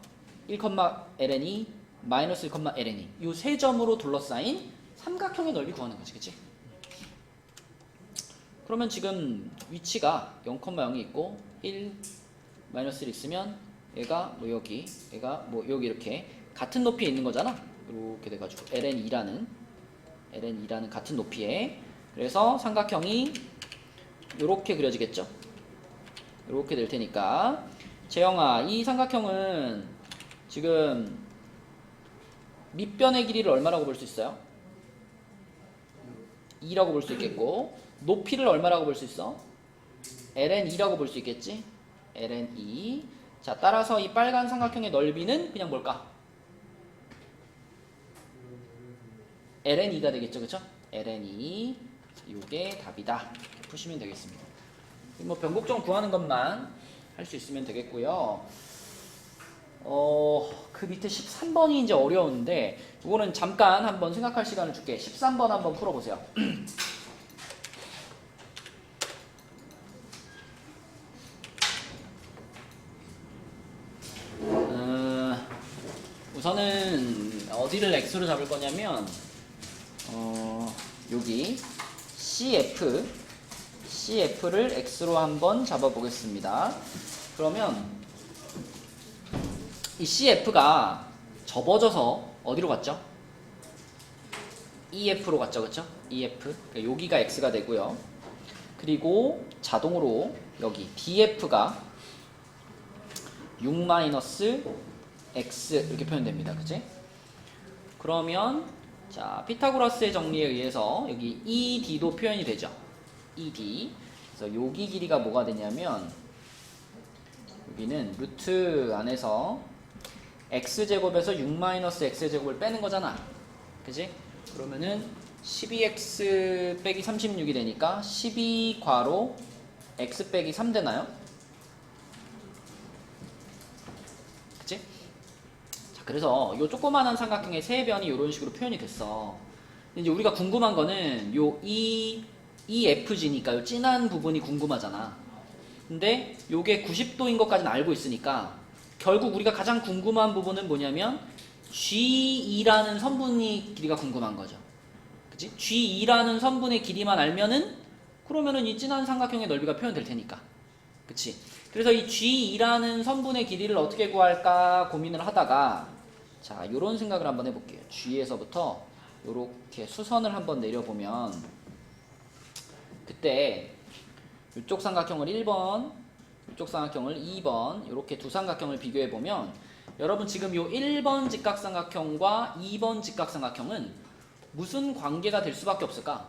1, ln2 마이너스 1, ln2 요 세 점으로 둘러싸인 삼각형의 넓이 구하는 거지, 그치? 그러면 지금 위치가 0,0이 있고 1, 마이너스 1 있으면 얘가 뭐 여기, 얘가 뭐 여기 이렇게 같은 높이에 있는 거잖아. 이렇게 돼가지고 ln2라는 같은 높이에. 그래서 삼각형이 이렇게 그려지겠죠. 이렇게 될 테니까 재영아, 이 삼각형은 지금 밑변의 길이를 얼마라고 볼 수 있어요? 2라고 볼 수 있겠고, 높이를 얼마라고 볼 수 있어? ln2라고 볼 수 있겠지? ln2. 자, 따라서 이 빨간 삼각형의 넓이는 그냥 뭘까? ln2가 되겠죠, 그쵸? ln2. 이게 답이다. 이렇게 푸시면 되겠습니다. 뭐 변곡점 구하는 것만 할 수 있으면 되겠고요. 그 밑에 13번이 이제 어려운데 이거는 잠깐 한번 생각할 시간을 줄게. 13번 한번 풀어보세요. 우선은 어디를 x로 잡을 거냐면 여기 CF를 x로 한번 잡아 보겠습니다. 그러면 이 CF가 접어져서 어디로 갔죠? EF로 갔죠, 그쵸? EF. 그러니까 여기가 x가 되고요. 그리고 자동으로 여기 DF가 6-x 이렇게 표현됩니다. 그치? 그러면 자 피타고라스의 정리에 의해서 여기 ED도 표현이 되죠. ED. 그래서 여기 길이가 뭐가 되냐면 여기는 루트 안에서 x제곱에서 6-x제곱을 빼는 거잖아. 그치? 그러면은 12x 빼기 36이 되니까 12괄호 x 빼기 3 되나요? 그치? 자, 그래서 요 조그만한 삼각형의 세 변이 이런 식으로 표현이 됐어. 이제 우리가 궁금한 거는 요 EFG니까 요 진한 부분이 궁금하잖아. 근데 요게 90도인 것까지는 알고 있으니까 결국 우리가 가장 궁금한 부분은 뭐냐면 G2라는 선분의 길이가 궁금한 거죠. 그치? G2라는 선분의 길이만 알면은 그러면은 이 진한 삼각형의 넓이가 표현될 테니까. 그치? 그래서 이 G2라는 선분의 길이를 어떻게 구할까 고민을 하다가 자, 요런 생각을 한번 해볼게요. G에서부터 요렇게 수선을 한번 내려보면 그때 이쪽 삼각형을 1번, 이쪽 삼각형을 2번 이렇게 두 삼각형을 비교해 보면 여러분 지금 요 1번 직각삼각형과 2번 직각삼각형은 무슨 관계가 될 수밖에 없을까?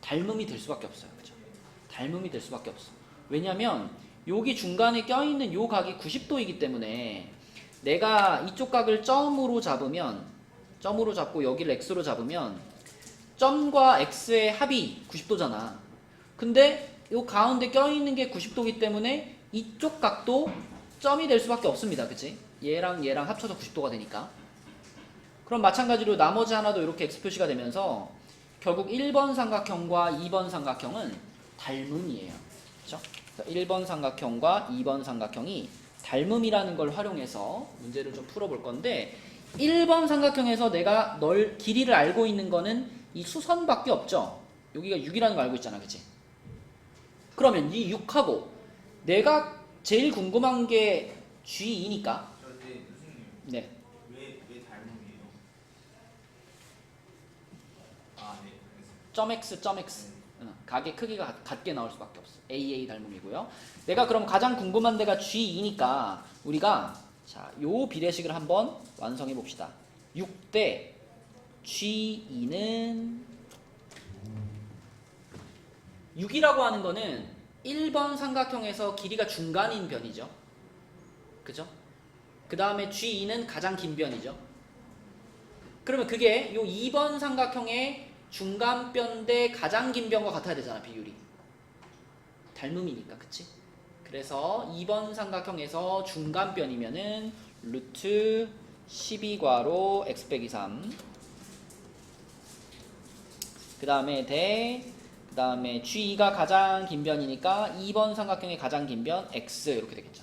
닮음이 될 수밖에 없어요. 그죠? 닮음이 될 수밖에 없어. 왜냐면 여기 중간에 껴있는 요 각이 90도이기 때문에 내가 이쪽 각을 점으로 잡고 여기를 x로 잡으면 점과 x의 합이 90도잖아. 근데 요 가운데 껴있는 게 90도이기 때문에 이쪽 각도 점이 될 수밖에 없습니다. 그치? 얘랑 얘랑 합쳐서 90도가 되니까. 그럼 마찬가지로 나머지 하나도 이렇게 x 표시가 되면서 결국 1번 삼각형과 2번 삼각형은 닮음이에요. 그쵸? 1번 삼각형과 2번 삼각형이 닮음이라는 걸 활용해서 문제를 좀 풀어볼 건데 1번 삼각형에서 내가 길이를 알고 있는 거는 이 수선밖에 없죠. 여기가 6이라는 거 알고 있잖아. 그치? 그러면 이 6하고 내가 제일 궁금한 게 G2니까 근데 교수님 네. 왜 닮음이에요? 아, 네, 알겠습니다. 점 x 점 x 각의 크기가 같게 나올 수밖에 없어. AA 닮음이고요. 내가 그럼 가장 궁금한 데가 G2니까 우리가 자, 요 비례식을 한번 완성해 봅시다. 6대 G2는 6이라고 하는 거는 1번 삼각형에서 길이가 중간인 변이죠. 그죠? 그 다음에 G2는 가장 긴 변이죠. 그러면 그게 요 2번 삼각형의 중간변 대 가장 긴 변과 같아야 되잖아, 비율이. 닮음이니까, 그치? 그래서 2번 삼각형에서 중간변이면은 루트 12괄호 x 빼기 3 그 다음에 그 다음에 G가 가장 긴 변이니까 2번 삼각형의 가장 긴 변 x 이렇게 되겠죠.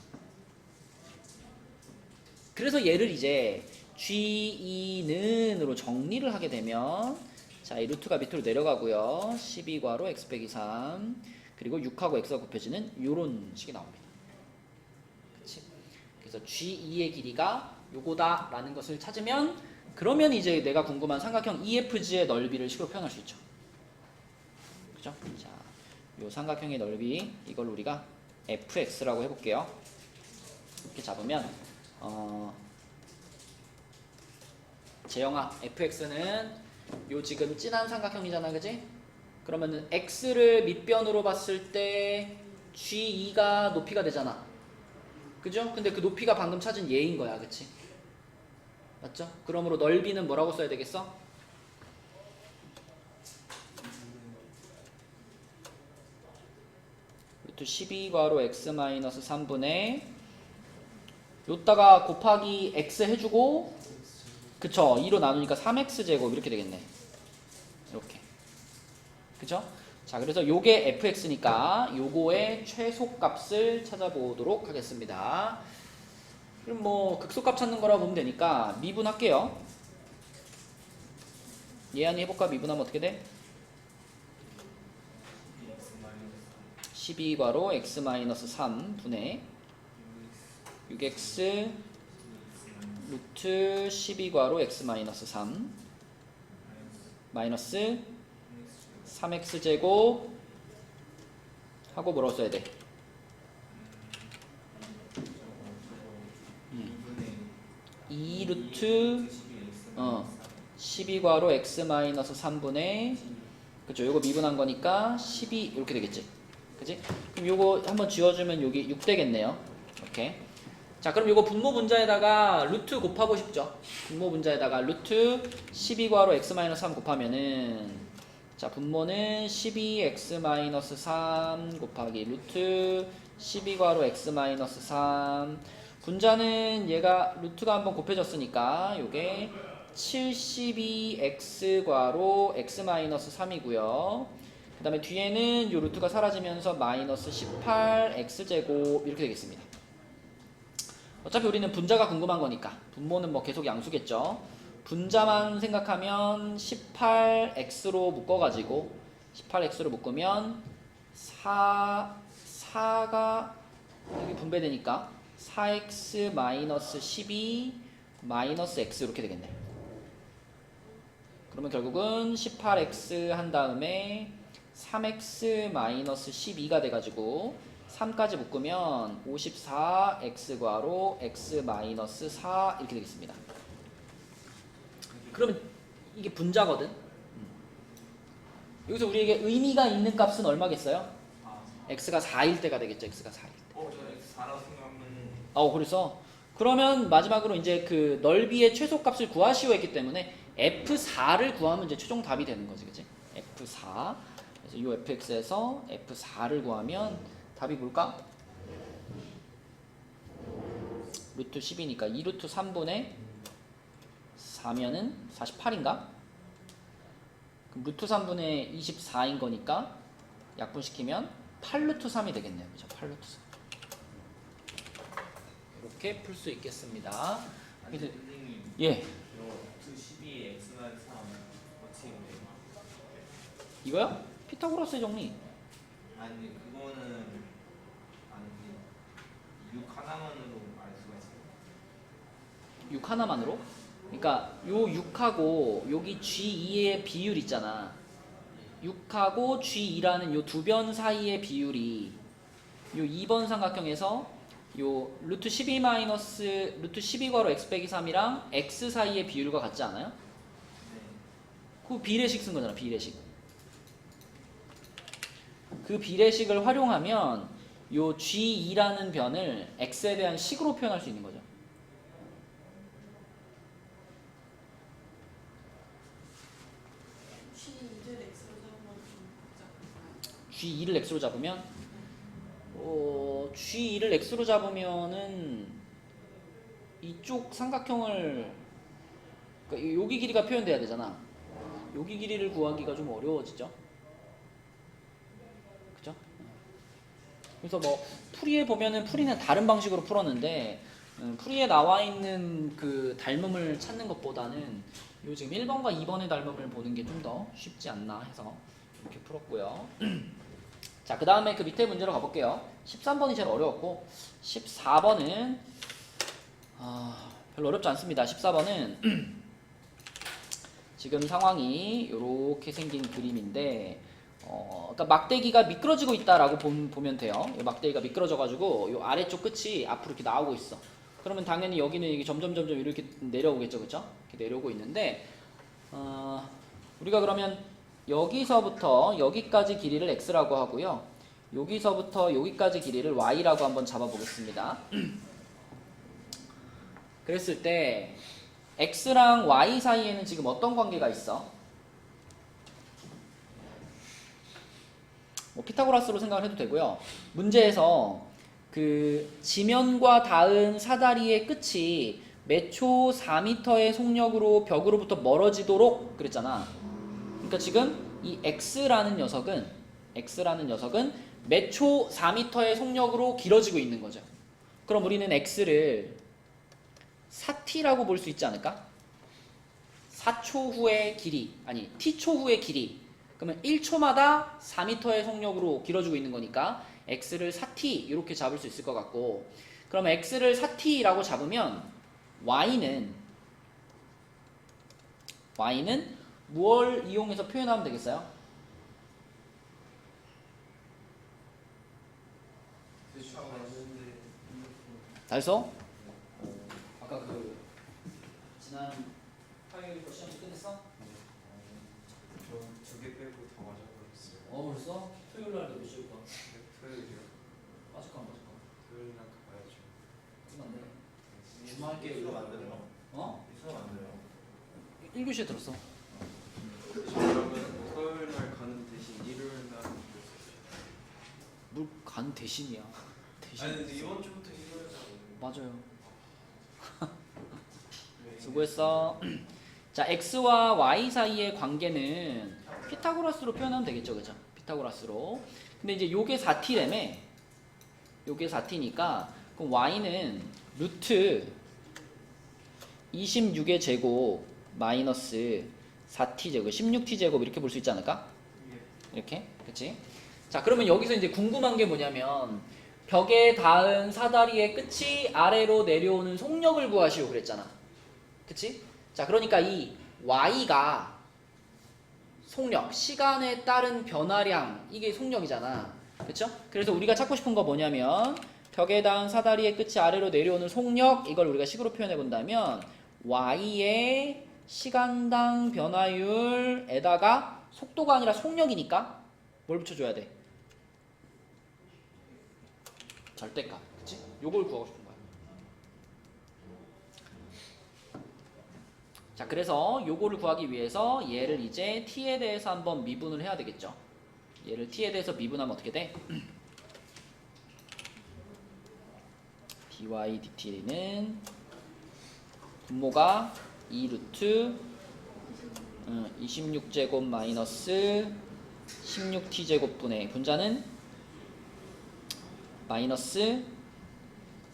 그래서 얘를 이제 G2는으로 정리를 하게 되면 자, 이 루트가 밑으로 내려가고요. 12괄호 x 빼기 3 그리고 6하고 x가 곱해지는 요런 식이 나옵니다. 그치? 그래서 G2의 길이가 요거다 라는 것을 찾으면 그러면 이제 내가 궁금한 삼각형 EFG의 넓이를 식으로 표현할 수 있죠. 그죠? 자, 요 삼각형의 넓이 이걸 우리가 fx라고 해볼게요. 이렇게 잡으면 재영아, fx는 요 지금 진한 삼각형이잖아, 그지? 그러면은 x를 밑변으로 봤을 때 g2가 높이가 되잖아, 그죠? 근데 그 높이가 방금 찾은 얘인 거야, 그치? 맞죠? 그러므로 넓이는 뭐라고 써야 되겠어? 루트 12괄호 x-3분의 요따가 곱하기 x 해주고 그쵸? 2로 나누니까 3x제곱 이렇게 되겠네. 이렇게. 그쵸? 자, 그래서 요게 fx니까 요거의 최소값을 찾아보도록 하겠습니다. 그럼 뭐 극소값 찾는 거라 보면 되니까 미분할게요. 예안이 해볼까? 미분하면 어떻게 돼? 12괄호 x-3 분의 6x 루트 12괄호 x-3 마이너스 3x제곱 하고 뭐라고 써야 돼? 2 루트 12괄호 x-3분의 그쵸, 요거 미분한 거니까 12 이렇게 되겠지. 그치? 그럼 요거 한번 지워주면 여기 6 되겠네요. 이렇게. 자, 그럼 요거 분모 분자에다가 루트 곱하고 싶죠? 분모 분자에다가 루트 12괄호 x-3 곱하면은 자, 분모는 12x-3 곱하기 루트 12괄호 x-3 분자는 얘가 루트가 한번 곱해졌으니까 요게 72x괄호 x-3이고요. 그 다음에 뒤에는 요 루트가 사라지면서 마이너스 18x제곱 이렇게 되겠습니다. 어차피 우리는 분자가 궁금한 거니까 분모는 뭐 계속 양수겠죠. 분자만 생각하면 18x로 묶어가지고 18x로 묶으면 4가 여기 분배되니까 4x 마이너스 12 마이너스 x 이렇게 되겠네. 그러면 결국은 18x 한 다음에 3x 마이너스 12가 돼가지고 3까지 묶으면 54x괄호 x 마이너스 4 이렇게 되겠습니다. 그러면 이게 분자거든. 여기서 우리에게 의미가 있는 값은 얼마겠어요? x가 4일 때가 되겠죠. x가 4일 때. 저 x4라고 생각하면 그래서 그러면 마지막으로 이제 그 넓이의 최소값을 구하시오 했기 때문에 f4를 구하면 이제 최종 답이 되는 거지, 그치? f4. 그래서 이 fx에서 f4를 구하면 답이 뭘까? 루트 10이니까 2루트 3분의 4면은 48인가? 그럼 루트 3분의 24인 거니까 약분시키면 8루트 3이 되겠네요. 그죠? 8루트 3. 이렇게 풀 수 있겠습니다. 그래서 선생님 예. 요 12 x-3 어떻게 해요? 이거요? 피타고라스의 정리. 아니 그거는 아니지 6 하나만으로 알 수가 있어요. 6 하나만으로? 그러니까 요 6하고 여기 G2의 비율 있잖아. 6하고 G2라는 요 두 변 사이의 비율이 요 2번 삼각형에서 요 루트 12 마이너스 루트 12괄호 x 빼기 3이랑 x 사이의 비율과 같지 않아요? 네. 그 비례식 쓴 거잖아. 비례식. 그 비례식을 활용하면 요 G2라는 변을 x에 대한 식으로 표현할 수 있는 거죠. G2를 X로 잡으면 좀 복잡한가요? G2를 x로 잡으면 G2를 x로 잡으면은 이쪽 삼각형을 그러니까 여기 길이가 표현돼야 되잖아. 여기 길이를 구하기가 좀 어려워지죠. 그죠? 그래서 뭐 풀이에 보면은 풀이는 다른 방식으로 풀었는데 풀이에 나와 있는 그 닮음을 찾는 것보다는 요 지금 1번과 2번의 닮음을 보는 게 좀 더 쉽지 않나 해서 이렇게 풀었고요. 자, 그 다음에 그 밑에 문제로 가볼게요. 13번이 제일 어려웠고 14번은 별로 어렵지 않습니다. 14번은 지금 상황이 이렇게 생긴 그림인데 그러니까 막대기가 미끄러지고 있다라고 보면 돼요. 이 막대기가 미끄러져가지고 이 아래쪽 끝이 앞으로 이렇게 나오고 있어. 그러면 당연히 여기는 이게 점점 이렇게 내려오겠죠, 그렇죠? 이렇게 내려오고 있는데 우리가 그러면 여기서부터 여기까지 길이를 x라고 하고요. 여기서부터 여기까지 길이를 y라고 한번 잡아보겠습니다. 그랬을 때 x랑 y 사이에는 지금 어떤 관계가 있어? 뭐 피타고라스로 생각을 해도 되고요. 문제에서 그 지면과 닿은 사다리의 끝이 매초 4m의 속력으로 벽으로부터 멀어지도록 그랬잖아. 그러니까 지금 이 x라는 녀석은 매초 4m의 속력으로 길어지고 있는 거죠. 그럼 우리는 x를 4t라고 볼 수 있지 않을까? 4초 후의 길이, 아니 t초 후의 길이. 그러면 1초마다 4m의 속력으로 길어지고 있는 거니까 x를 4t 이렇게 잡을 수 있을 것 같고, 그러면 x를 4t라고 잡으면 y는 무엇을 이용해서 표현하면 되겠어요? 다 했어? 아까 그 지난 화요일 거 시험 끝냈어? 저 2개 빼고 다 맞아버렸어요. 벌써? 토요일 날도 몇 시일 거야? 토요일이요? 빠질까 안 빠질까? 토요일 날 가야죠. 끝났네. 주말 게 수업 안 들어요? 어? 수업 안 들어요? 1교시에 들었어. 그러면 토요일 날 가는 대신 일요일 날 뭘 간 대신이야. 대신. 아니 근데 이번 주부터 일요일 날 맞아요. 네. 수고했어. 자, x와 y 사이의 관계는 피타고라스로 표현하면 되겠죠, 그죠? 피타고라스로. 근데 이제 요게 4t라며. 요게 4t니까 그럼 y는 루트 26의 제곱 마이너스 4t 제곱, 16t 제곱 이렇게 볼 수 있지 않을까? 이렇게, 그치? 자, 그러면 여기서 이제 궁금한 게 뭐냐면 벽에 닿은 사다리의 끝이 아래로 내려오는 속력을 구하시오 그랬잖아. 그치? 자, 그러니까 이 y가 속력, 시간에 따른 변화량, 이게 속력이잖아. 그쵸? 그래서 우리가 찾고 싶은 거 뭐냐면 벽에 닿은 사다리의 끝이 아래로 내려오는 속력, 이걸 우리가 식으로 표현해 본다면 y의 시간당 변화율에다가 속도가 아니라 속력이니까 뭘 붙여줘야 돼? 절대값. 그치? 요걸 구하고 싶은 거야. 자, 그래서 요거를 구하기 위해서 얘를 이제 t에 대해서 한번 미분을 해야 되겠죠. 얘를 t에 대해서 미분하면 어떻게 돼? dy dt는 분모가 2루트 26제곱 마이너스 16t제곱분의 분자는 마이너스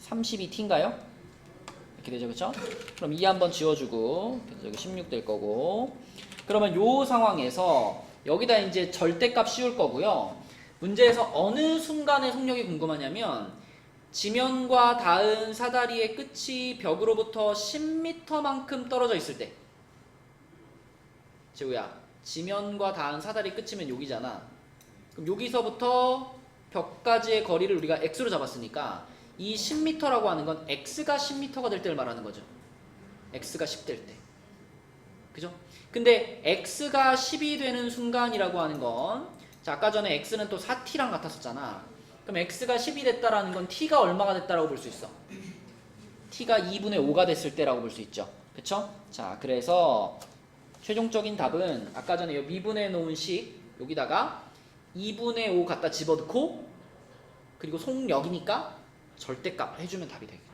32t인가요? 이렇게 되죠, 그쵸? 그럼 2 한번 지워주고, 그래서 여기 16 될 거고. 그러면 요 상황에서 여기다 이제 절대값 씌울 거고요. 문제에서 어느 순간의 속력이 궁금하냐면 지면과 닿은 사다리의 끝이 벽으로부터 10m만큼 떨어져 있을 때. 재우야, 지면과 닿은 사다리 끝이면 여기잖아. 그럼 여기서부터 벽까지의 거리를 우리가 x로 잡았으니까 이 10m라고 하는 건 x가 10m가 될 때를 말하는 거죠. x가 10 될 때. 그죠? 근데 x가 10이 되는 순간이라고 하는 건, 자, 아까 전에 x는 또 4t랑 같았었잖아. 그럼 x가 10이 됐다라는 건 t가 얼마가 됐다라고 볼 수 있어? t가 2분의 5가 됐을 때라고 볼 수 있죠. 그쵸? 자, 그래서 최종적인 답은 아까 전에 미분해 놓은 식 여기다가 2분의 5 갖다 집어넣고, 그리고 속력이니까 절대값 해주면 답이 되겠죠.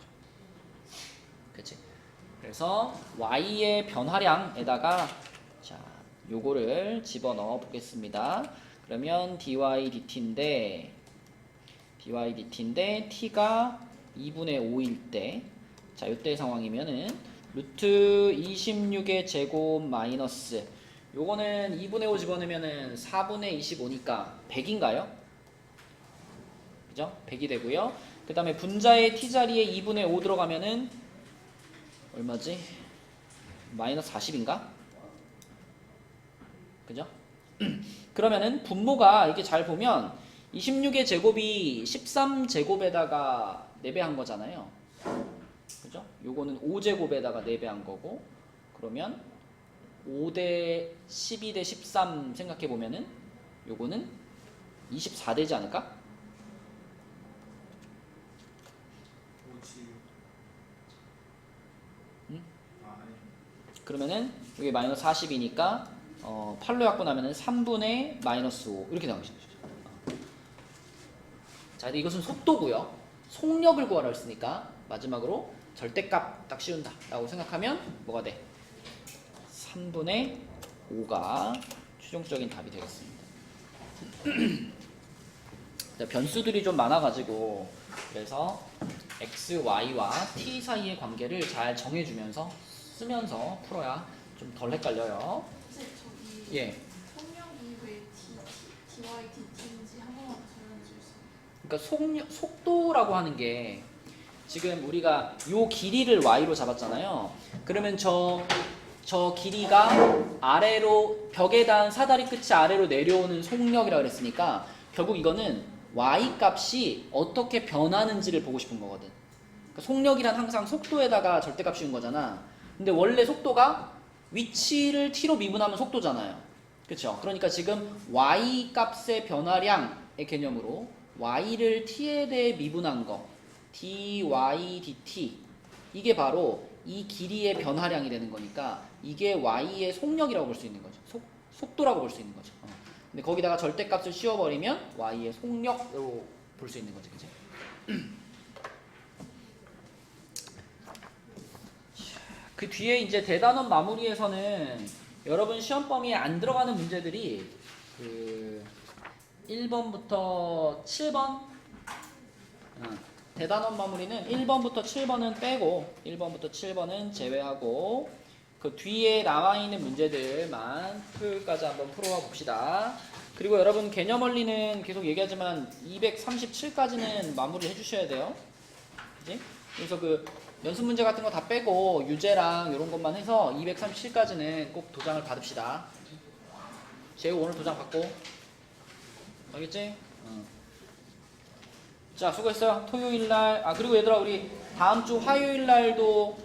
그치? 그래서 y의 변화량에다가 자, 요거를 집어넣어 보겠습니다. 그러면 dy dt인데 t가 2분의 5일 때, 자, 요때 상황이면은 루트 26의 제곱 마이너스, 요거는 2분의 5 집어넣으면은 4분의 25니까 100인가요? 그죠? 100이 되고요. 그 다음에 분자의 t자리에 2분의 5 들어가면은 얼마지? 마이너스 40인가? 그죠? 그러면은 분모가 이게 잘 보면 26의 제곱이 13제곱에다가 4배한 거잖아요. 그죠? 요거는 5제곱에다가 4배한 거고, 그러면 5대 12대 13 생각해 보면은 요거는 24되지 않을까? 응? 아니. 그러면은 여기 마이너스 40이니까 8로 약분하면은 3분의 마이너스 5 이렇게 나오죠. 자, 근데 이것은 속도고요. 속력을 구하라 했으니까 마지막으로 절대값 딱 씌운다 라고 생각하면 뭐가 돼? 3분의 5가 최종적인 답이 되겠습니다. 변수들이 좀 많아가지고 그래서 x, y와 t 사이의 관계를 잘 정해주면서 쓰면서 풀어야 좀 덜 헷갈려요. 선생님 저기 예. 속력이 왜 dy dt인지 한 번만 더 설명해 줄 수 있어요? 그러니까 속도라고 하는 게 지금 우리가 요 길이를 y로 잡았잖아요. 그러면 저 길이가 아래로 벽에 닿은 사다리 끝이 아래로 내려오는 속력이라고 그랬으니까 결국 이거는 y 값이 어떻게 변하는지를 보고 싶은 거거든. 그러니까 속력이란 항상 속도에다가 절대값 씌운 거잖아. 근데 원래 속도가 위치를 t로 미분하면 속도잖아요. 그렇죠? 그러니까 지금 y 값의 변화량의 개념으로 y를 t에 대해 미분한 거 dy dt 이게 바로 이 길이의 변화량이 되는 거니까 이게 y의 속력이라고 볼 수 있는 거죠. 속도라고 볼 수 있는 거죠. 근데 거기다가 절대값을 씌워버리면 y의 속력으로 볼 수 있는 거지, 그치? 그 뒤에 이제 대단원 마무리에서는 여러분 시험 범위에 안 들어가는 문제들이 그 1번부터 7번 대단원 마무리는 1번부터 7번은 빼고 1번부터 7번은 제외하고 그 뒤에 남아있는 문제들만 토요일까지 한번 풀어봐 봅시다. 그리고 여러분 개념 원리는 계속 얘기하지만 237까지는 마무리 해주셔야 돼요. 그치? 그래서 그 연습 문제 같은 거 다 빼고 유제랑 이런 것만 해서 237까지는 꼭 도장을 받읍시다. 재우 오늘 도장 받고 알겠지? 자 수고했어요. 토요일날 그리고 얘들아 우리 다음주 화요일날도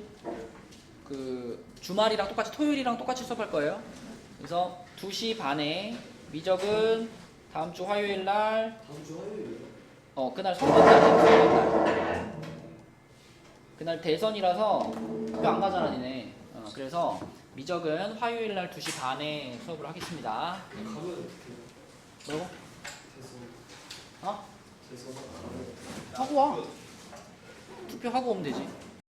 그 주말이랑 똑같이 토요일이랑 똑같이 수업할 거예요. 그래서 2시 반에 미적은 다음주 화요일날 그날 선거날 그날 대선이라서 학교 안 가잖아 니네. 그래서 미적은 화요일날 2시 반에 수업을 하겠습니다. 뭐라고? 하고 와. 투표하고 오면 되지.